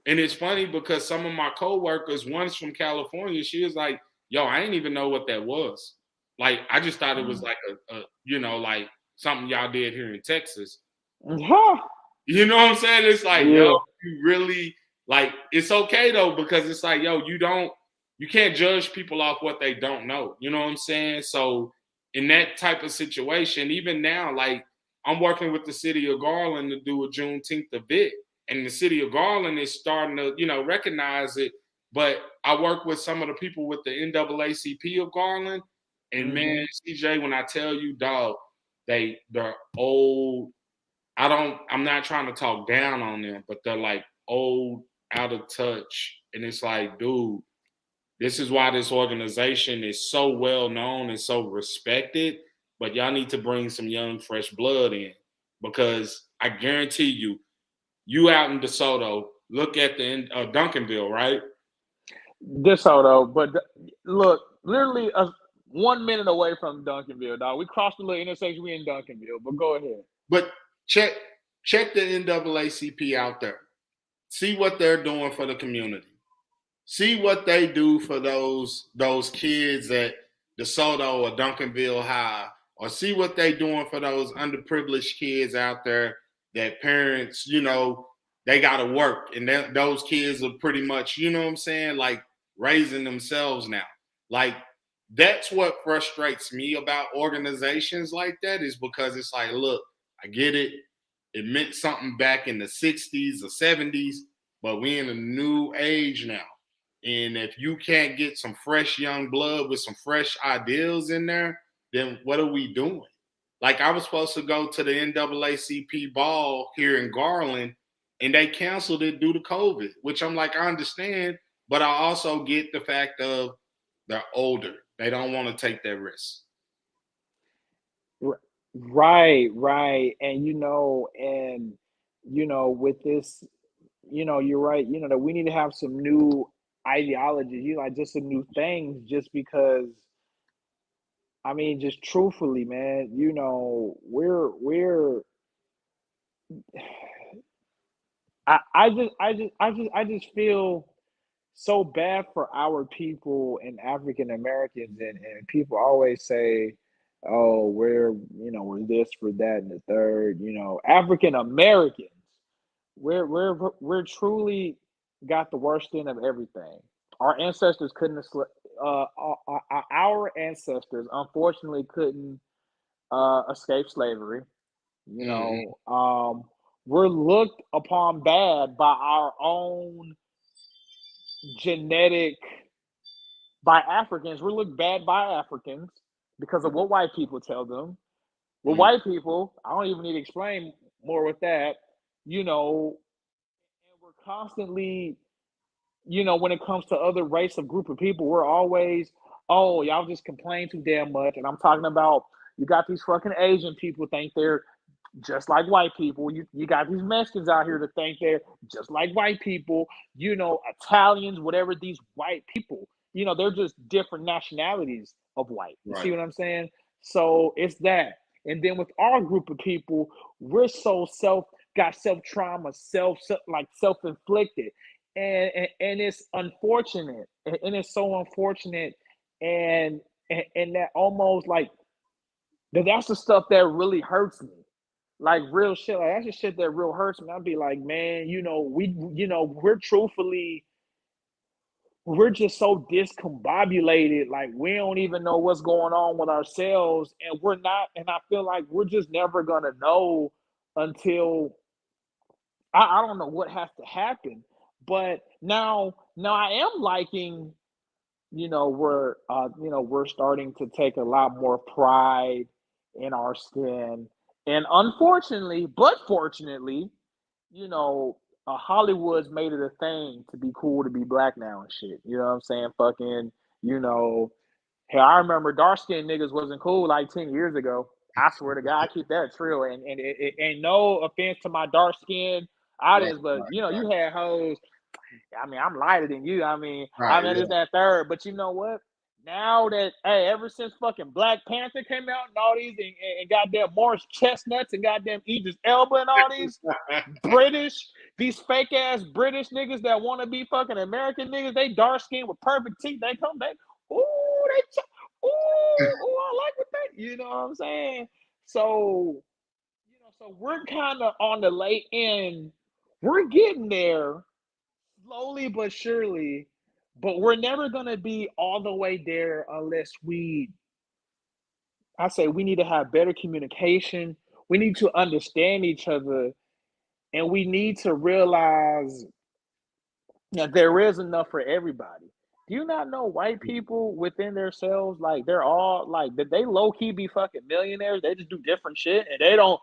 And it's funny because some of my coworkers, one's from California, she was like, yo, I didn't even know what that was. Like, I just thought it was like a you know, like something y'all did here in Texas. You know what I'm saying? It's like, yo, you really, like, it's okay though, because it's like, yo, you can't judge people off what they don't know. You know what I'm saying? So in that type of situation, even now, like, I'm working with the city of Garland to do a Juneteenth event. And the city of Garland is starting to, you know, recognize it. But I work with some of the people with the NAACP of Garland. And man, CJ, when I tell you, dog, they're old. I'm not trying to talk down on them, but they're like old, out of touch. And it's like, dude, this is why this organization is so well known and so respected. But y'all need to bring some young, fresh blood in, because I guarantee you out in DeSoto, look at the Duncanville, right? DeSoto, but look, literally 1 minute away from Duncanville, dog. We crossed the little intersection. We in Duncanville, but go ahead. But check the NAACP out there. See what they're doing for the community. See what they do for those kids at DeSoto or Duncanville High, or see what they doing for those underprivileged kids out there that parents, you know, they got to work, and those kids are pretty much, you know what I'm saying, like raising themselves now. Like, that's what frustrates me about organizations like that, is because it's like, look, I get it. It meant something back in the 60s or 70s, but we in a new age now. And if you can't get some fresh young blood with some fresh ideals in there, then what are we doing? Like, I was supposed to go to the NAACP ball here in Garland, and they canceled it due to COVID, which I'm like, I understand, but I also get the fact of they're older. They don't want to take that risk. Right. And, with this, you're right, that we need to have some new ideologies, like just some new things, just because, I mean, just truthfully, man, we're I just feel so bad for our people and African Americans, and people always say, "Oh, we're this, for that, and the third." African Americans, we're truly got the worst end of everything. Our ancestors couldn't have our ancestors unfortunately couldn't escape slavery. We're looked upon bad by our own genetic, by Africans. We're looked bad by Africans because of what white people tell them. With Mm, white people, I don't even need to explain more with that, you know, and we're constantly, when it comes to other race of group of people, we're always, oh, y'all just complain too damn much. And I'm talking about you got these fucking Asian people think they're just like white people. You got these Mexicans out here to think they're just like white people, Italians, whatever these white people, they're just different nationalities of white. You see right. what I'm saying? So it's that. And then with our group of people, we're so got self trauma, self inflicted. And it's unfortunate. And it's so unfortunate. And that almost like that's the stuff that really hurts me, like real shit. Like that's the shit that real hurts me. I'd be like, man, we're just so discombobulated. Like we don't even know what's going on with ourselves, and we're not. And I feel like we're just never gonna know until I don't know what has to happen. But now I am liking, we're starting to take a lot more pride in our skin. And unfortunately, but fortunately, Hollywood's made it a thing to be cool to be black now and shit. You know what I'm saying? Fucking, you know, hell, I remember dark skinned niggas wasn't cool like 10 years ago. I swear to God, I keep that true. And it ain't no offense to my dark skinned Right, audience, but right, you had hoes. I mean, I'm lighter than you. I right, mean, it's yeah, that third. But you know what? Now that, hey, ever since fucking Black Panther came out and all these, and goddamn Morris Chestnuts and goddamn Idris Elba and all these British, these fake ass British niggas that want to be fucking American niggas, they dark skinned with perfect teeth. Ooh, I like what they, you know what I'm saying? So, so we're kind of on the late end. We're getting there slowly but surely, but we're never gonna be all the way there unless I say we need to have better communication. We need to understand each other, and we need to realize that there is enough for everybody. Do you not know white people within themselves, like they're all like that they low key be fucking millionaires? They just do different shit and they don't,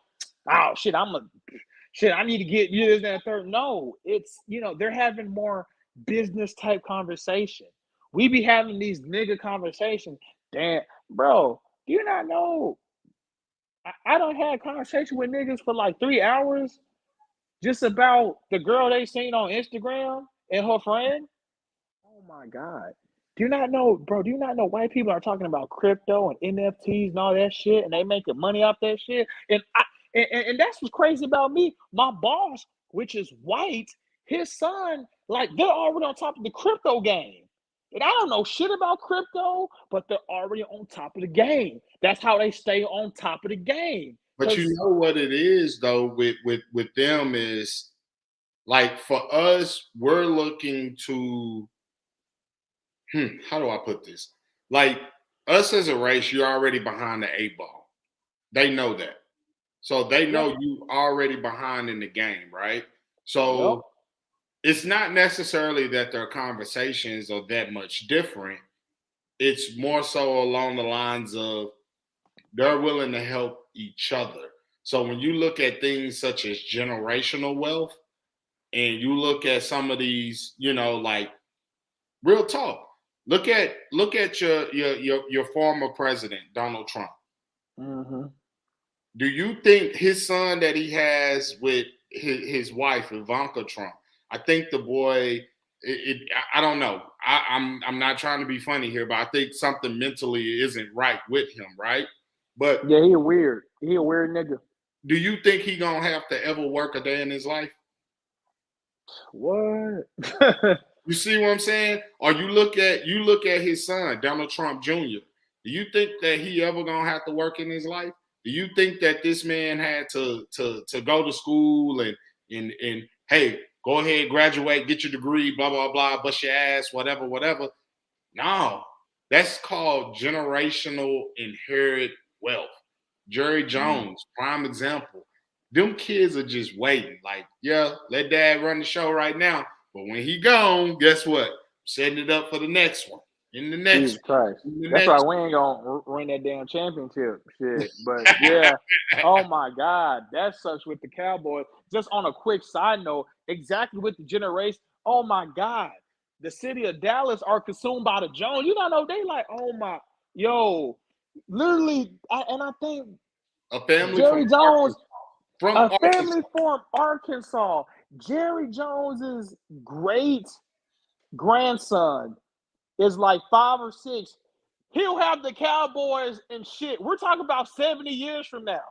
oh shit, I need to get you this, that, and third. No, it's they're having more business type conversation. We be having these nigga conversations. Damn, bro, do you not know? I don't have conversation with niggas for like 3 hours just about the girl they seen on Instagram and her friend. Oh my god. Do you not know, bro? Do you not know white people are talking about crypto and NFTs and all that shit, and they making money off that shit? And that's what's crazy about me. My boss, which is white, his son, like they're already on top of the crypto game. And I don't know shit about crypto, but they're already on top of the game. That's how they stay on top of the game. but you Cause know what it is though with them is like for us, we're looking to how do I put this? Like us as a race, you're already behind the eight ball. They know that. So they yep, know you already behind in the game, right? yep. So it's not necessarily that their conversations are that much different. It's more so along the lines of they're willing to help each other. So when you look at things such as generational wealth and you look at some of these, like real talk, look at your former president, Donald Trump. Mm-hmm. Do you think his son that he has with his wife Ivanka Trump? I think the boy. I don't know. I'm not trying to be funny here, but I think something mentally isn't right with him, right? But Yeah, he a weird. He a weird nigga. do you think he gonna have to ever work a day in his life? What? You see what I'm saying? Or you look at his son, Donald Trump Jr. Do you think that he ever gonna have to work in his life? Do you think that this man had to go to school and hey, go ahead, graduate, get your degree, blah blah blah, bust your ass, whatever, whatever? No, that's called generational inherit wealth. Jerry Mm. Jones, prime example. Them kids are just waiting. Like, yeah, let dad run the show right now. But when he gone, guess what? Setting it up for the next one. In the next Jesus Christ. in the That's why next we ain't gonna win that damn championship shit. But yeah, oh my God, that sucks with the Cowboys. Just on a quick side note, exactly with the generation. Oh my God, the city of Dallas are consumed by the Jones. You don't know they like, oh my, yo, literally, I think a family Jerry Jones, From a Arkansas. family from Arkansas. Jerry Jones's great grandson is like 5 or 6. He'll have the Cowboys and shit. We're talking about 70 years from now.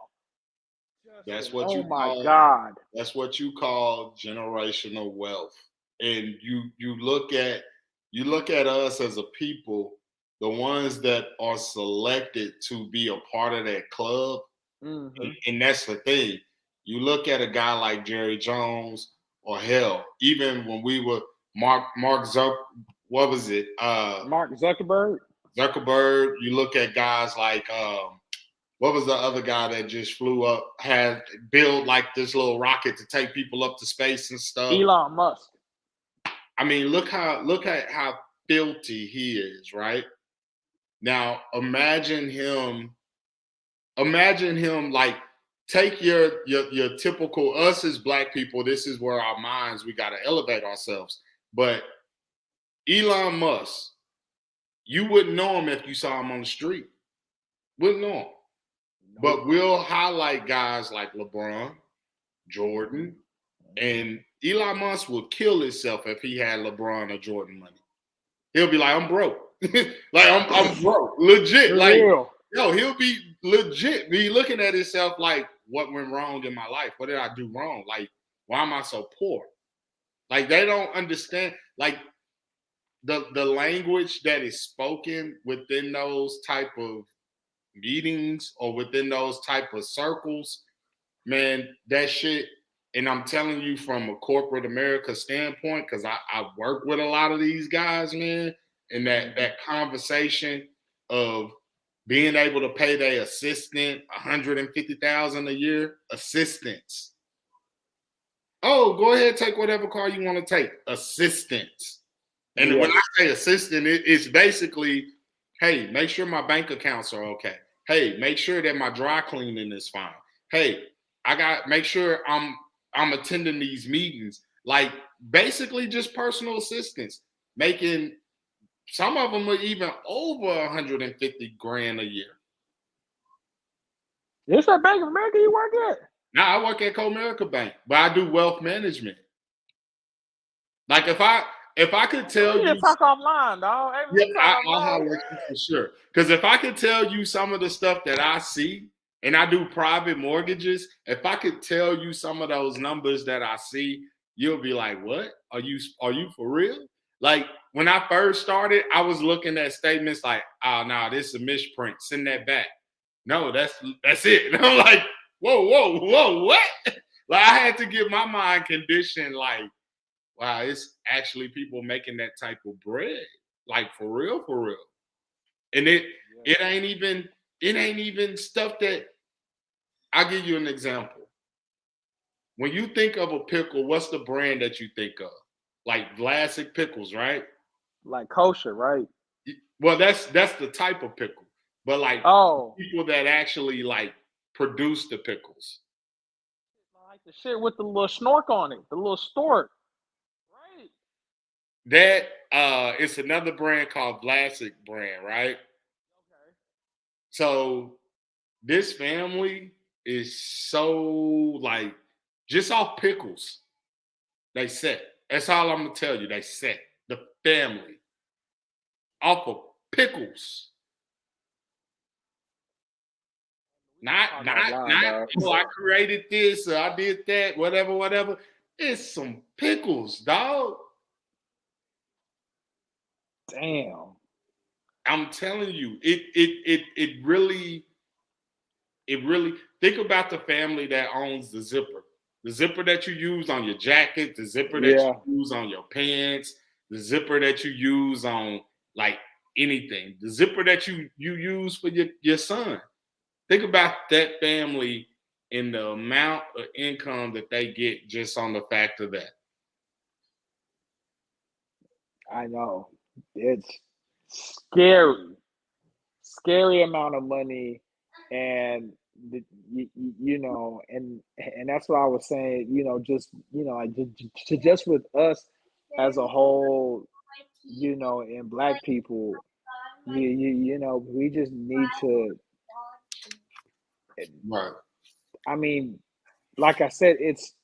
That's Justin, what oh you my call God. that's what you call generational wealth. And you look at us as a people, the ones that are selected to be a part of that club. Mm-hmm. And that's the thing. You look at a guy like Jerry Jones, or hell, even when we were Mark Zuck, what was it? Mark Zuckerberg. Zuckerberg. You look at guys like what was the other guy that just flew up, had built like this little rocket to take people up to space and stuff. Elon Musk. I mean, look at how filthy he is, right? Now imagine him like take your typical us as black people. This is where our minds, we got to elevate ourselves. But Elon Musk, you wouldn't know him if you saw him on the street. Wouldn't know him. But we'll highlight guys like LeBron, Jordan, and Elon Musk will kill himself if he had LeBron or Jordan money. He'll be like, I'm broke. Like I'm broke. Legit. For Like, real. yo, he'll be legit be looking at himself like, what went wrong in my life? What did I do wrong? Like, why am I so poor? Like, they don't understand, like, the language that is spoken within those type of meetings or within those type of circles, man, that shit. And I'm telling you from a corporate America standpoint, because I work with a lot of these guys, man, and that conversation of being able to pay their assistant $150,000 a year, assistants. Oh, go ahead, take whatever car you want to take. Assistants. And when I say assistant, it's basically, hey, make sure my bank accounts are okay. Hey, make sure that my dry cleaning is fine. Hey, make sure I'm attending these meetings. Like, basically just personal assistance. Making, some of them are even over 150 grand a year. Is that Bank of America you work at? Now I work at Comerica Bank, but I do wealth management. Like, if I could tell We you, just talk offline, dog. Hey, we talk I'll offline. holler at you for sure. Because if I could tell you some of the stuff that I see, and I do private mortgages, if I could tell you some of those numbers that I see, you'll be like, "What? Are you for real?" Like, when I first started, I was looking at statements like, "Oh, no, this is a misprint. Send that back." No, that's it. And I'm like, whoa, what? Like, I had to get my mind conditioned. Like, wow, it's actually people making that type of bread, like, for real, for real. And it ain't even stuff that. I'll give you an example. When you think of a pickle, what's the brand that you think of? Like Vlasic pickles, right? Like kosher, right? Well, that's the type of pickle. But like people that actually like produce the pickles. Like the shit with the little snork on it, the little stork. Right. That it's another brand called Vlasic Brand, right? Okay. So this family is so, like, just off pickles. They set. That's all I'm gonna tell you. They set the family off of pickles. Not, oh, I created this or I did that, whatever. It's some pickles, dog. Damn. I'm telling you, it really think about the family that owns the zipper. The zipper that you use on your jacket, the zipper that you use on your pants, the zipper that you use on, like, anything, the zipper that you use for your son. Think about that family and the amount of income that they get just on the fact of that. I know. It's scary amount of money, and and that's what I was saying. Like just with us as a whole, and Black people, we just need to. Right. I mean, like I said, it's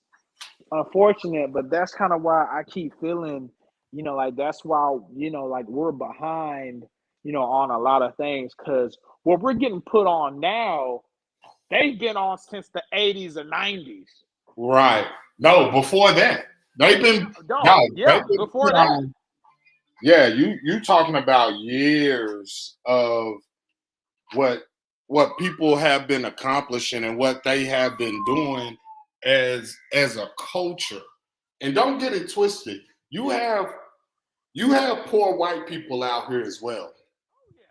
unfortunate, but that's kind of why I keep feeling, like that's why, like we're behind, on a lot of things, because what we're getting put on now, they've been on since the 80s or 90s. Right. No, before that. They've been No, no, they've yeah, been before put that. on. Yeah, you talking about years of what people have been accomplishing and what they have been doing as a culture. And don't get it twisted. You have poor white people out here as well. Yeah,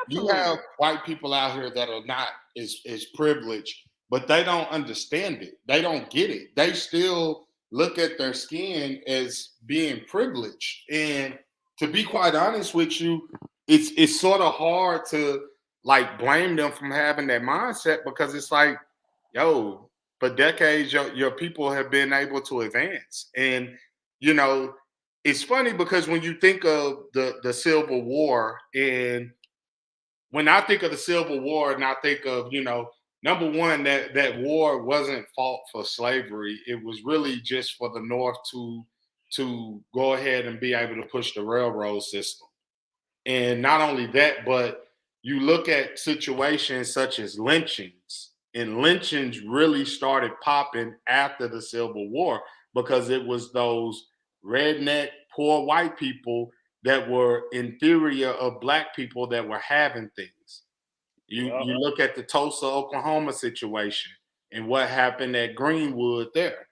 You absolutely. have white people out here that are not as privileged, but they don't understand it. They don't get it. They still look at their skin as being privileged. And to be quite honest with you, it's sort of hard to like blame them from having that mindset, because it's like, yo, for decades your people have been able to advance. And you know, it's funny because when you think of the Civil War, and when I think of the Civil War, and I think of, number one, that war wasn't fought for slavery. It was really just for the North to go ahead and be able to push the railroad system. And not only that, but you look at situations such as lynchings, and lynchings really started popping after the Civil War, because it was those redneck, poor white people that were inferior of black people that were having things. Yep. You look at the Tulsa, Oklahoma situation and what happened at Greenwood there.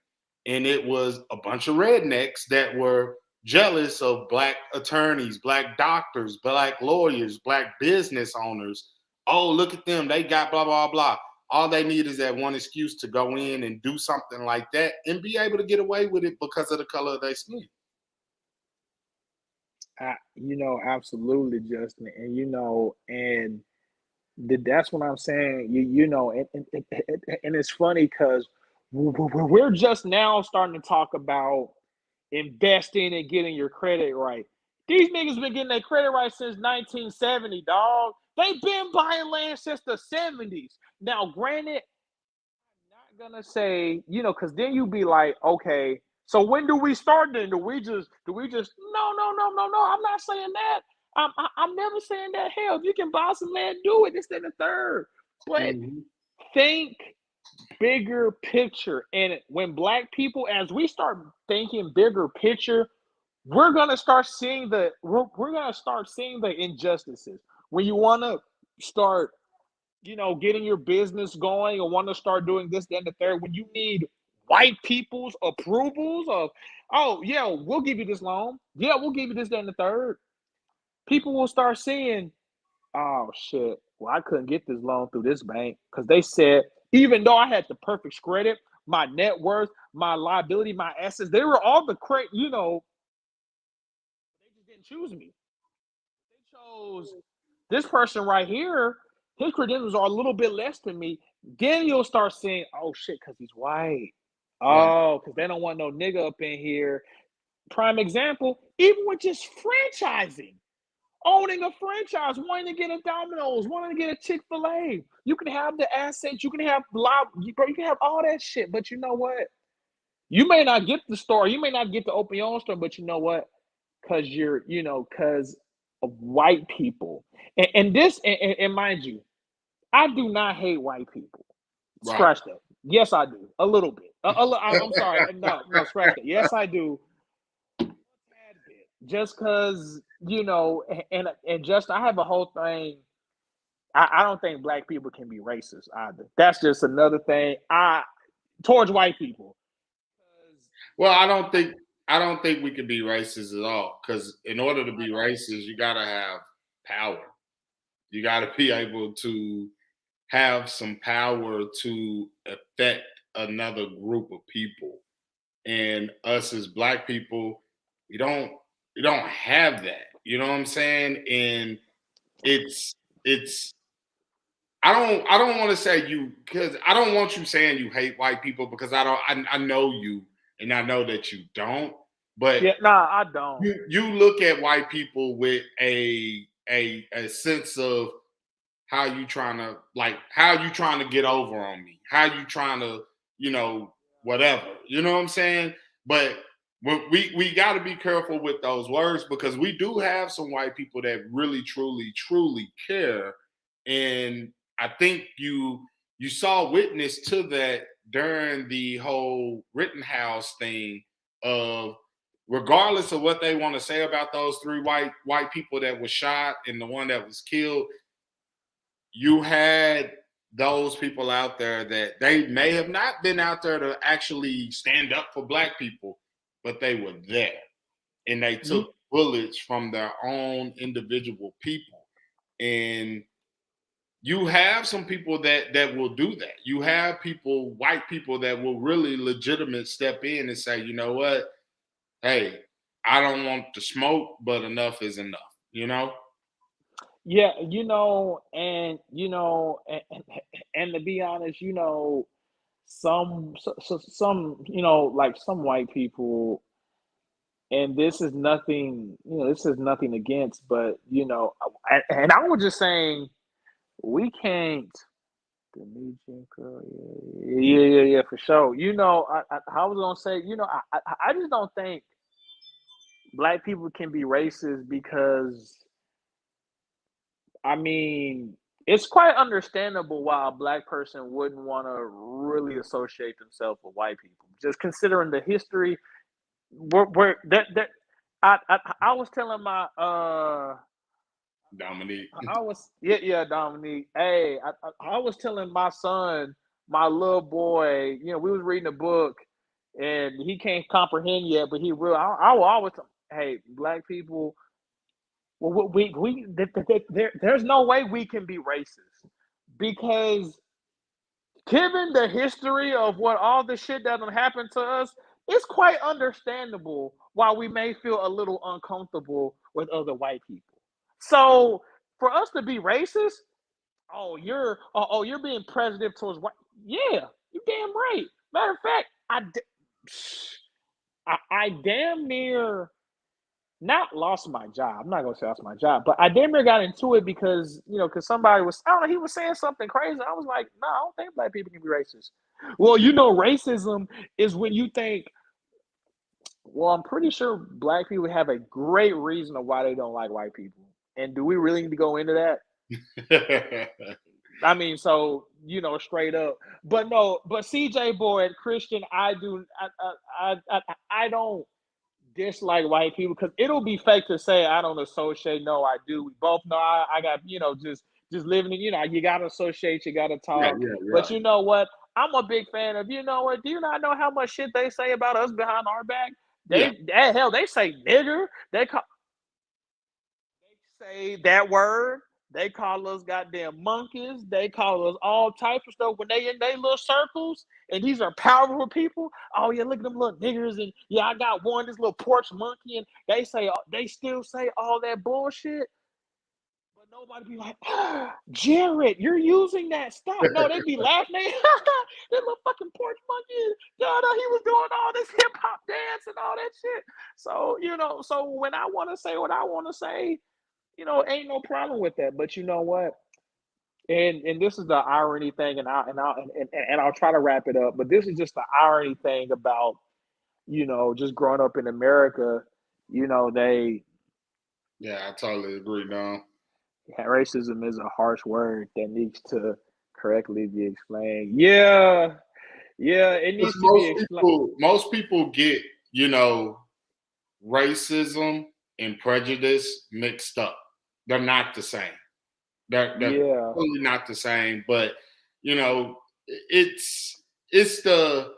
And it was a bunch of rednecks that were jealous of black attorneys, black doctors, black lawyers, black business owners. Oh, look at them. They got blah, blah, blah. All they need is that one excuse to go in and do something like that and be able to get away with it because of the color of their skin. Absolutely, Justin, and and that's what I'm saying. And it's funny because we're just now starting to talk about investing and getting your credit right. These niggas been getting their credit right since 1970, dog. They've been buying land since the 70s. Now, granted, not gonna say, because then you be like, okay, so when do we start then? Do we just no, I'm not saying that. I'm never saying that. Hell, if you can buy some land, do it. This, then the third. But Mm-hmm. think bigger picture. And when Black people, as we start thinking bigger picture, we're gonna start seeing the injustices. When you wanna start, getting your business going, or want to start doing this, then the third, when you need white people's approvals of, oh yeah, we'll give you this loan. Yeah, we'll give you this, then the third. People will start seeing, oh shit, well, I couldn't get this loan through this bank because they said, even though I had the perfect credit, my net worth, my liability, my assets, they were all the credit, they just didn't choose me. They chose this person right here. His credentials are a little bit less than me. Then you'll start saying, oh shit, because he's white. Right. Oh, because they don't want no nigga up in here. Prime example, even with just franchising, owning a franchise, wanting to get a Domino's, wanting to get a Chick-fil-A. You can have the assets, you can have live, bro, you can have all that shit. But you know what? You may not get the store, you may not get to open your own store, but you know what? Because of white people. And this, and mind you, I do not hate white people. Right. Scratch that. Yes, I do. A little bit. I'm sorry. No, scratch that. Yes, I do. A tad bit. Just because, and just, I have a whole thing. I don't think Black people can be racist either. That's just another thing. Towards white people. Well, I don't think we can be racist at all. Because in order to be racist, you gotta have power. You gotta be able to have some power to affect another group of people. And us as black people, we don't we don't have that. You know what I'm saying? And it's I don't want to say you, because I don't want you saying you hate white people, because I know you, and I know that you don't. But Yeah, nah, I don't. you look at white people with a sense of how you trying to get over on me, how you trying to, whatever, you know what I'm saying? But we got to be careful with those words, because we do have some white people that really truly care. And I think you saw witness to that during the whole Rittenhouse thing, of regardless of what they want to say about those three white people that was shot and the one that was killed, you had those people out there that they may have not been out there to actually stand up for black people, but they were there, and they took bullets from their own individual people. And you have some people that will do that. You have white people that will really legitimate step in and say, you know what, hey, I don't want the smoke, but enough is enough, Yeah, and to be honest, some, like some white people, and this is nothing against, but and I was just saying, we can't. The new Jim Crow, yeah, for sure. I was gonna say, I just don't think black people can be racist, because I mean, it's quite understandable why a black person wouldn't want to really associate themselves with white people. Just considering the history, where that I was telling my Dominique. I was yeah Dominique. Hey, I was telling my son, my little boy. We was reading a book, and he can't comprehend yet, but he will. I will always tell him, hey, black people. Well, there's no way we can be racist, because given the history of what all the shit that happened to us, it's quite understandable why we may feel a little uncomfortable with other white people. So for us to be racist, you're being prejudice towards white. Yeah, you damn right. Matter of fact, I damn near not lost my job. I'm not gonna say lost my job, but I damn near got into it because somebody was, I don't know, he was saying something crazy. I was like, no, I don't think black people can be racist. Well, racism is when you think, well, I'm pretty sure black people have a great reason of why they don't like white people. And do we really need to go into that? I mean, so straight up. But no, but CJ Boyd, Christian, I don't dislike white people, because it'll be fake to say I don't associate. No, I do. We both know I got, just living in, you gotta associate, you gotta Yeah, talk. yeah, But yeah. you know what? I'm a big fan of, what? Do you not know how much shit they say about us behind our back? Yeah. Hell, they say nigger. They say that word. They call us goddamn monkeys. They call us all types of stuff when they in their little circles. And these are powerful people. Oh yeah, look at them little niggers. And yeah, I got one, this little porch monkey. And they still say all that bullshit. But nobody be like, oh, Jared, you're using that. Stop. No, they be laughing. That little fucking porch monkey. No, he was doing all this hip hop dance and all that shit. So, so when I want to say what I want to say, ain't no problem with that. But you know what? And this is the irony thing, and I'll try to wrap it up. But this is just the irony thing about just growing up in America. They Yeah, I totally agree, Dom. racism is a harsh word that needs to correctly be explained. Yeah, it Because needs to be explained. most people get, racism and prejudice mixed up. They're not the same. They're Yeah, totally not the same. But it's the,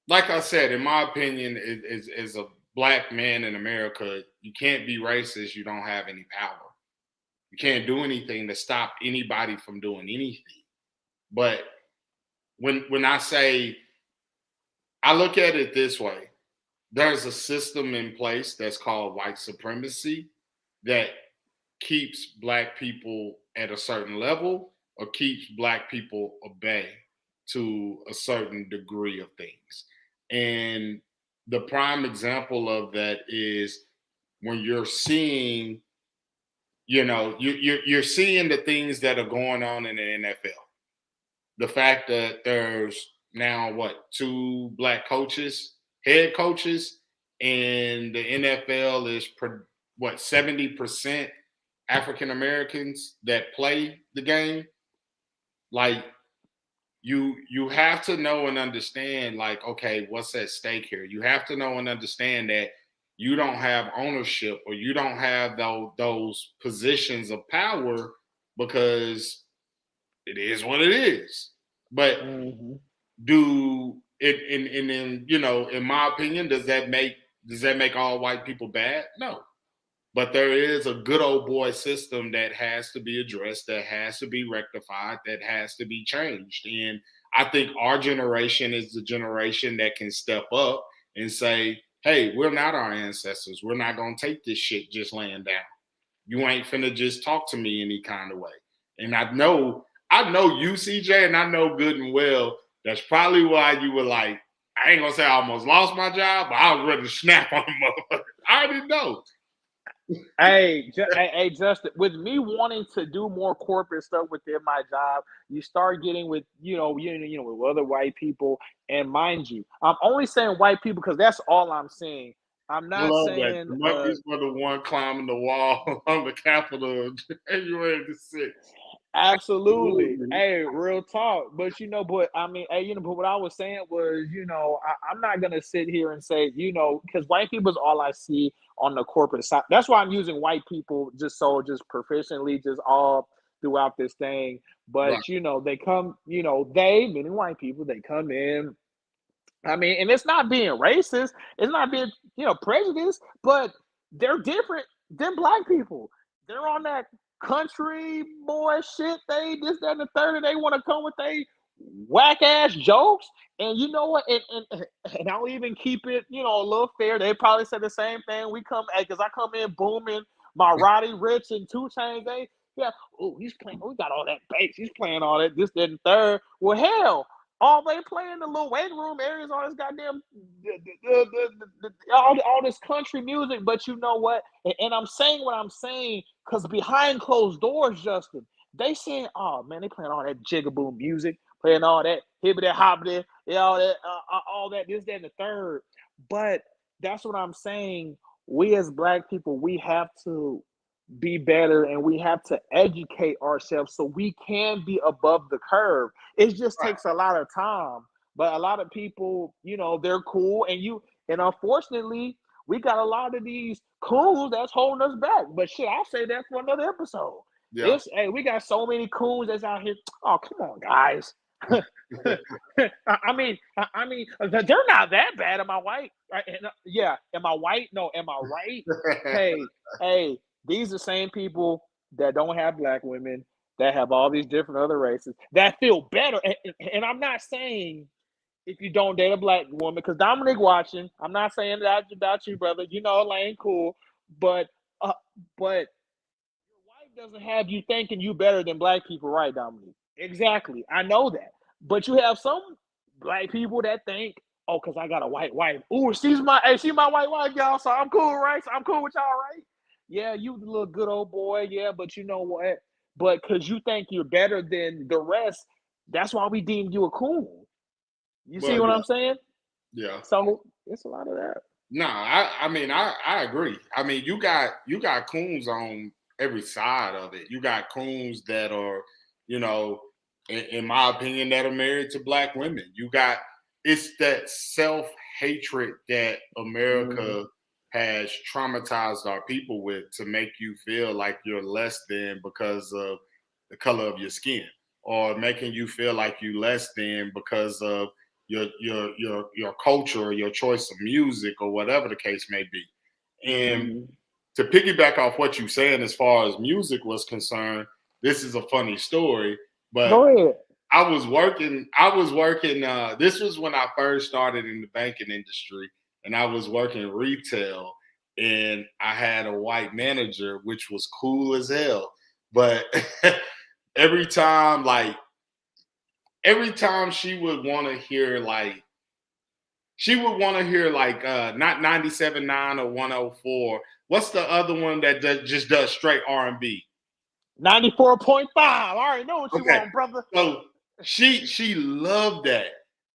like I said, in my opinion, is a black man in America, you can't be racist. You don't have any power. You can't do anything to stop anybody from doing anything. But when I say, I look at it this way: there's a system in place that's called white supremacy that keeps black people at a certain level or keeps black people obey to a certain degree of things. And the prime example of that is when you're seeing, you're seeing the things that are going on in the NFL. The fact that there's now two black coaches, head coaches, and the NFL is 70% African Americans that play the game. Like you have to know and understand, like, okay, what's at stake here? You have to know and understand that you don't have ownership or you don't have those positions of power because it is what it is. But Mm-hmm. do it in my opinion, does that make all white people bad? No. But there is a good old boy system that has to be addressed, that has to be rectified, that has to be changed. And I think our generation is the generation that can step up and say, hey, we're not our ancestors. We're not going to take this shit just laying down. You ain't finna just talk to me any kind of way. And I know you, CJ, and I know good and well that's probably why you were like, I ain't gonna say I almost lost my job, but I was ready to snap on the motherfucker. I already know. Hey, Justin, with me wanting to do more corporate stuff within my job, you start getting with with other white people, and mind you, I'm only saying white people because that's all I'm saying. I'm I not love that. saying The monkeys were the one climbing the wall on the Capitol of January the 6th. absolutely. Absolutely. Hey, real talk. But I mean, hey, but what I was saying was, I'm not gonna sit here and say, because white people is all I see on the corporate side. That's why I'm using white people just proficiently, just all throughout this thing. Right. But they come, they meaning white people, they come in. I mean, and it's not being racist, it's not being, prejudiced, but they're different than black people. They're on that country boy shit. They this, that, and the third, and they want to come with they whack ass jokes. And you know what? And I'll even keep it, a little fair. They probably said the same thing. We come because I come in booming my Roddy Rich and Two Chainz. Yeah, oh, he's playing. Oh, we got all that bass. He's playing all that, this, that, and third. Well, hell, all they play in the little waiting room areas, all this goddamn, all this country music. But you know what? And I'm saying what I'm saying because behind closed doors, Justin, they saying, oh man, they playing all that jigaboo music, playing all that hibbity hobbity, all that, this, that, and the third. But that's what I'm saying. We as black people, we have to be better and we have to educate ourselves so we can be above the curve. It just Right. takes a lot of time. But a lot of people, they're cool and unfortunately, we got a lot of these coons that's holding us back. But shit, I'll say that for another episode. Yeah. We got so many coons that's out here. Oh, come on, guys. I mean, they're not that bad. Am I white? Yeah. Am I white? No. Am I right? Hey, these are the same people that don't have black women, that have all these different other races, that feel better. And I'm not saying if you don't date a black woman, because Dominic watching, I'm not saying that about you, brother. Lane cool, but uh, but your wife doesn't have you thinking you better than black people, right, Dominic? Exactly. I know that. But you have some black people that think, oh, because I got a white wife. Ooh, she's my white wife, y'all. So I'm cool, right? So I'm cool with y'all, right? Yeah, you the little good old boy. Yeah, but you know what? But because you think you're better than the rest, that's why we deemed you a coon. You see Well, what yeah. I'm saying? Yeah. So it's a lot of that. No, I mean I agree. I mean you got coons on every side of it. You got coons that are, you know, in my opinion, that are married to black women. It's that self-hatred that Mm-hmm. America has traumatized our people with to make you feel like you're less than because of the color of your skin, or making you feel like you less than because of your culture or your choice of music or whatever the case may be. And Mm-hmm. to piggyback off what you're saying as far as music was concerned, this is a funny story, but Go ahead. I was working. This was when I first started in the banking industry, and I was working retail, and I had a white manager, which was cool as hell. But every time, like every time she would want to hear not 97.9 or 104. What's the other one that just does straight R&B? 94.5. I already know what you Okay. want, brother. So she loved that.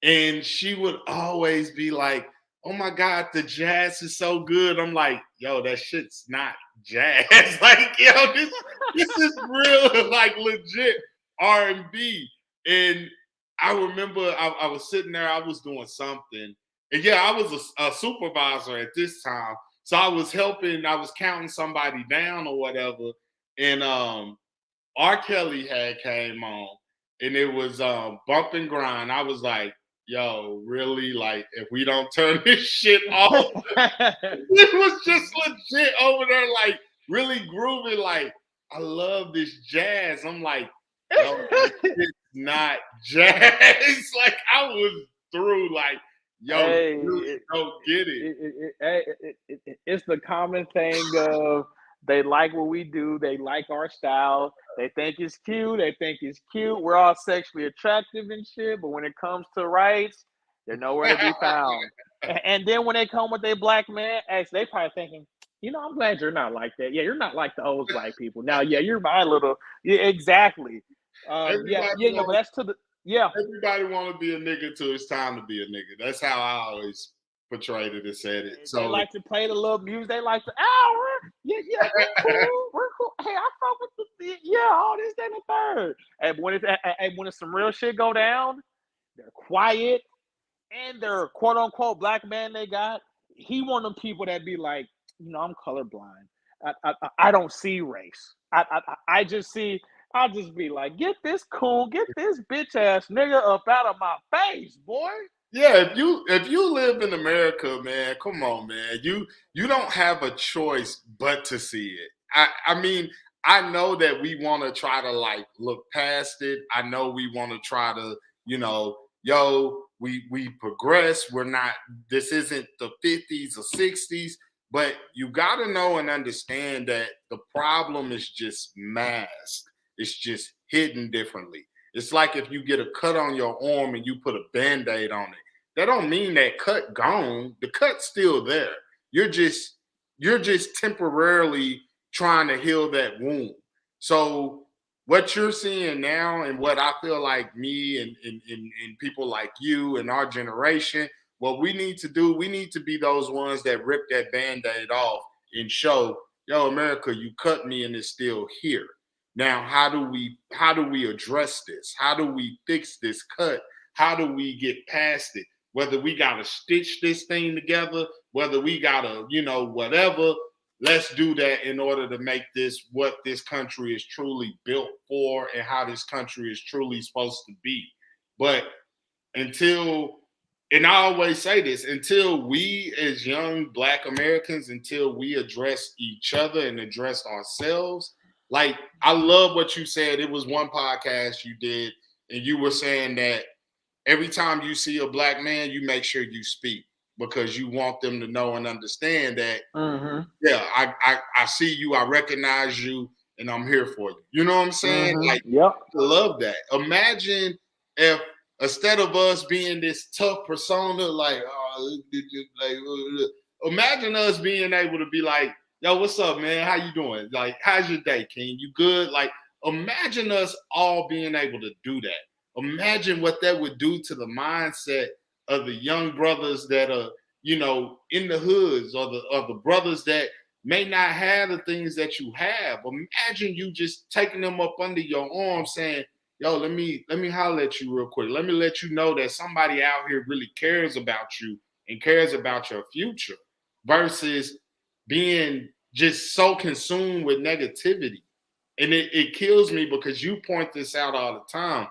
And she would always be like, "Oh my God, the jazz is so good." I'm like, "Yo, that shit's not jazz." Like, yo, this is real, like legit R&B. And I remember I was sitting there, I was doing something. And yeah, I was a supervisor at this time. So I was helping, I was counting somebody down or whatever. And R. Kelly had came on, and it was bump and grind. I was like, yo, really? Like, if we don't turn this shit off, it was just legit over there, like really grooving. Like, I love this jazz. I'm like, yo, it's not jazz. Like, I was through, like, yo, Hey, you really don't get it. it's the common thing of they like what we do, they like our style, they think it's cute, they think it's cute. We're all sexually attractive and shit, but when it comes to rights, they're nowhere to be found. And then when they come with their black man, actually, they probably thinking, I'm glad you're not like that. Yeah, you're not like the old black people. Now, yeah, you're my little, yeah, exactly. Everybody But that's to the, yeah. Everybody want to be a nigga till it's time to be a nigga. That's how I always portrayed it and said it. They So like to play the little music. They like to, yeah, we're cool. Hey, I fuck with all this, that, and the third. And when it's some real shit go down, they're quiet, and they're quote unquote black man they got. He one of them people that be like, I'm colorblind. I don't see race. I just see. I'll just be like, get this bitch ass nigga up out of my face, boy. yeah, if you live in America, man, come on, man. You don't have a choice but to see it. I mean, I know that we want to try to like look past it. I know we want to try to, we progress. We're not, this isn't the 50s or 60s, but you gotta know and understand that the problem is just masked. It's just hidden differently. It's like if you get a cut on your arm and you put a band-aid on it. That don't mean that cut gone. The cut's still there. You're just temporarily trying to heal that wound. So what you're seeing now and what I feel like me and people like you and our generation, what we need to do, we need to be those ones that rip that band-aid off and show, yo, America, you cut me and it's still here. Now, how do we address this? How do we fix this cut? How do we get past it? Whether we gotta stitch this thing together, whether we gotta, whatever, let's do that in order to make this what this country is truly built for and how this country is truly supposed to be. But and I always say this, until we as young Black Americans, until we address each other and address ourselves, like, I love what you said. It was one podcast you did, and you were saying that every time you see a Black man, you make sure you speak because you want them to know and understand that, yeah, I see you, I recognize you, and I'm here for you. You know what I'm saying? Like, yep. I love that. Imagine if instead of us being this tough persona, imagine us being able to be like, yo, what's up, man? How you doing? Like, how's your day, King? You good? Like, imagine us all being able to do that. Imagine what that would do to the mindset of the young brothers that are, in the hoods, or the brothers that may not have the things that you have. Imagine you just taking them up under your arm saying, yo, let me holler at you real quick. Let me let you know that somebody out here really cares about you and cares about your future, versus being just so consumed with negativity. And it kills me because you point this out all the time.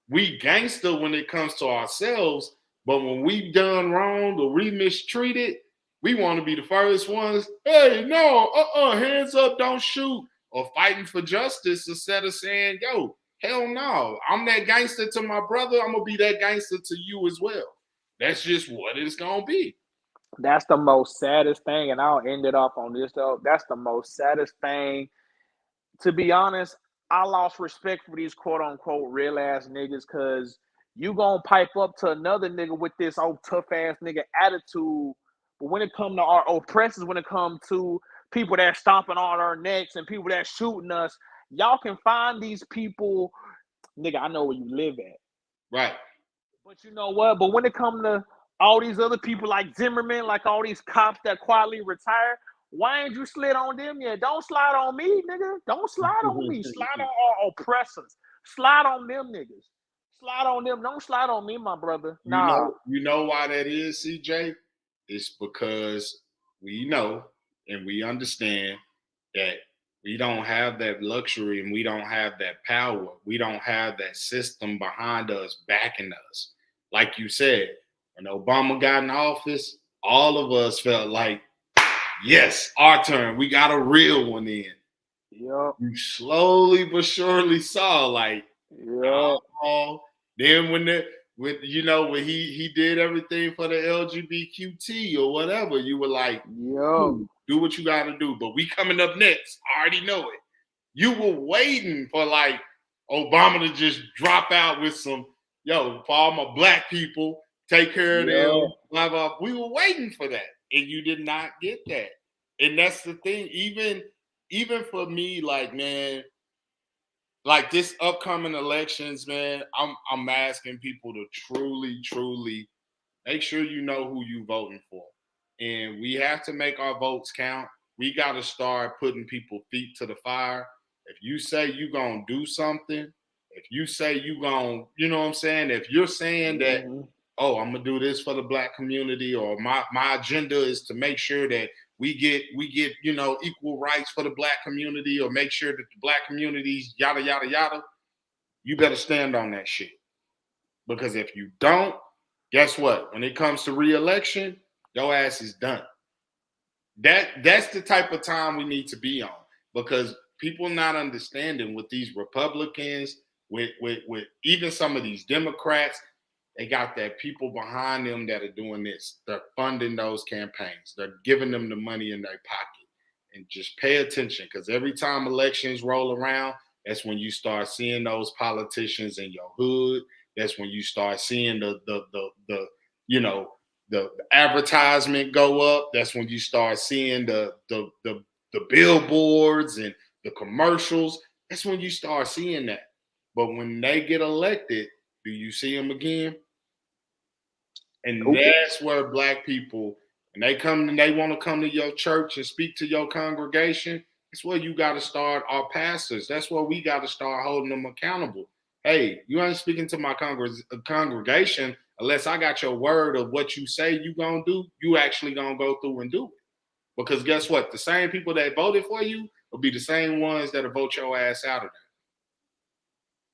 We gangster when it comes to ourselves, but when we done wrong or we mistreated, we want to be the first ones. Hey, no, hands up, don't shoot, or fighting for justice instead of saying, yo, hell no, I'm that gangster to my brother. I'm gonna be that gangster to you as well. That's just what it's gonna be. That's the most saddest thing, and I'll end it off on this though. That's the most saddest thing. To be honest, I lost respect for these quote unquote real ass niggas because you gonna pipe up to another nigga with this old tough ass nigga attitude. But when it come to our oppressors, when it come to people that stomping on our necks and people that shooting us, y'all can find these people, nigga. I know where you live at. Right. But you know what? But when it comes to all these other people like Zimmerman, like all these cops that quietly retire, why ain't you slid on them yet? Don't slide on me, nigga. Don't slide on me. Slide on our oppressors. Slide on them niggas. Slide on them. Don't slide on me, my brother. Nah. You know why that is, CJ? It's because we know and we understand that we don't have that luxury and we don't have that power. We don't have that system behind us backing us. Like you said, when Obama got in office, all of us felt like, yes, our turn. We got a real one in. Yup. You slowly but surely saw like, Yup. oh, then when he did everything for the LGBTQT or whatever, you were like, Yup. do what you got to do. But we coming up next. I already know it. You were waiting for like Obama to just drop out with some, for all my black people, take care of them, blah, blah. We were waiting for that. And you did not get that. And that's the thing. Even for me, like, man, like this upcoming elections, man, I'm asking people to truly, truly make sure you know who you voting for. And we have to make our votes count. We got to start putting people feet to the fire. If you say you going to do something, if you say you going to, you know what I'm saying? If you're saying that, oh, I'm going to do this for the black community, or my agenda is to make sure that we get, equal rights for the black community, or make sure that the black communities, yada, yada, yada, you better stand on that shit. Because if you don't, guess what? When it comes to re-election, your ass is done. That's the type of time we need to be on, because people not understanding with these Republicans, with even some of these Democrats, they got that people behind them that are doing this. They're funding those campaigns. They're giving them the money in their pocket. And just pay attention, because every time elections roll around, that's when you start seeing those politicians in your hood. That's when you start seeing the advertisement go up. That's when you start seeing the billboards and the commercials. That's when you start seeing that. But when they get elected, do you see them again? And that's where black people, when they come and they want to come to your church and speak to your congregation, that's where you got to start our pastors. That's where we got to start holding them accountable. Hey, you ain't speaking to my congregation unless I got your word of what you say you gonna do. You actually gonna go through and do it. Because guess what? The same people that voted for you will be the same ones that'll vote your ass out of there.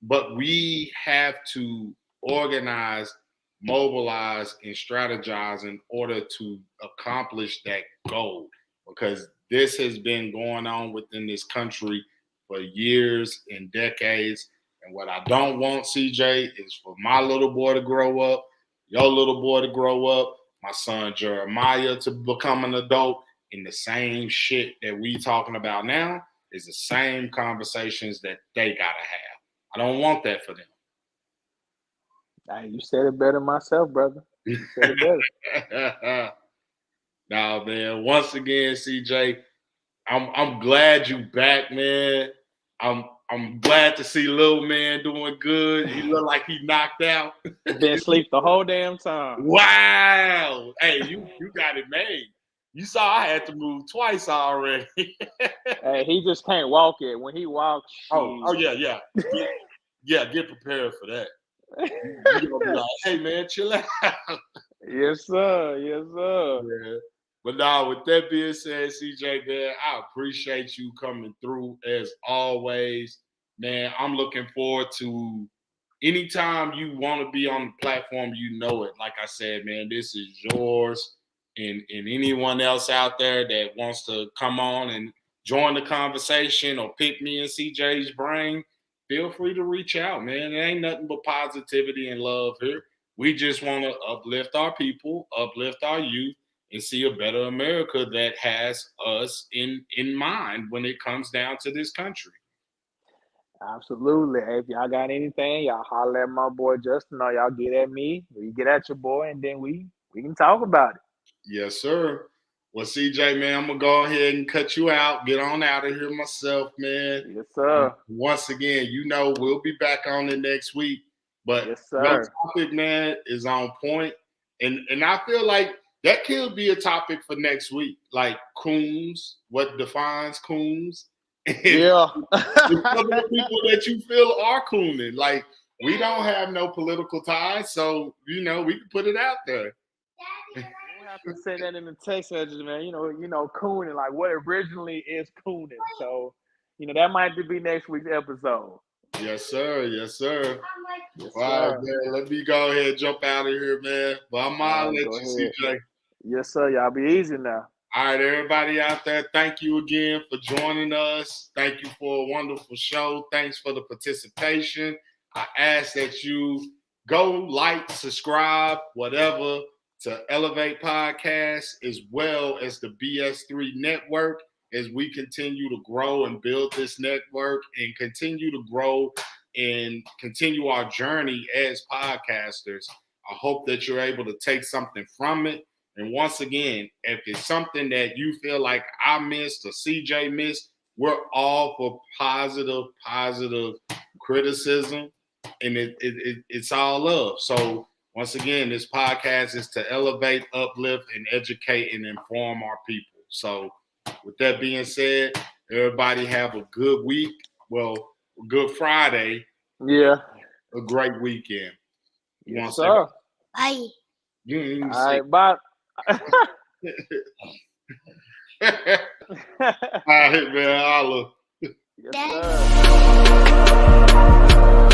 But we have to organize, mobilize, and strategize in order to accomplish that goal. Because this has been going on within this country for years and decades. And what I don't want, CJ, is for my little boy to grow up, your little boy to grow up, my son Jeremiah to become an adult, and the same shit that we talking about now is the same conversations that they gotta have. I don't want that for them. Hey, you said it better myself, brother. You said it better. Now, man, once again, CJ, I'm glad you back, man. I'm glad to see little man doing good. He look like he knocked out. Been asleep the whole damn time. Wow. Hey, you got it made. You saw I had to move twice already. Hey, he just can't walk it. When he walks, yeah. Get prepared for that. You're gonna be like, hey man, chill out. Yes, sir. Yes, sir. Yeah. But now, with that being said, CJ, man, I appreciate you coming through as always. Man, I'm looking forward to anytime you want to be on the platform, you know it. Like I said, man, this is yours. And anyone else out there that wants to come on and join the conversation or pick me and CJ's brain, feel free to reach out, man. It ain't nothing but positivity and love here. We just want to uplift our people, uplift our youth, and see a better America that has us in mind when it comes down to this country. Absolutely. Hey, if y'all got anything, y'all holler at my boy Justin, or y'all get at me, or you get at your boy, and then we can talk about it. Yes, sir. Well, CJ, man, I'm gonna go ahead and cut you out. Get on out of here myself, man. Yes, sir. Once again, we'll be back on it next week. But Yes, your sir. topic, man, is on point. And I feel like that could be a topic for next week. Like coons, what defines coons? Yeah. And some of the people that you feel are cooning. Like, we don't have no political ties, so we can put it out there. You have to say that in the text messages, man. Cooning, like what originally is cooning. So, that might be next week's episode. Yes, sir. Yes, sir. Yes, All right, sir. man. Let me go ahead and jump out of here, man. But I'm on let Go you, ahead. CJ. Yes, sir. Y'all be easy now. All right, everybody out there, thank you again for joining us. Thank you for a wonderful show. Thanks for the participation. I ask that you go like, subscribe, whatever, to Elevate Podcast, as well as the BS3 Network, as we continue to grow and build this network and continue to grow and continue our journey as podcasters. I hope that you're able to take something from it. And once again, if it's something that you feel like I missed or CJ missed, we're all for positive criticism, and it's all love. So once again, this podcast is to elevate, uplift, and educate and inform our people. So with that being said, everybody have a good week. Well, a good Friday. Yeah. A great weekend. Yes, sir. Bye. You didn't even All right, bye. All right, man. Holla. Yes, sir.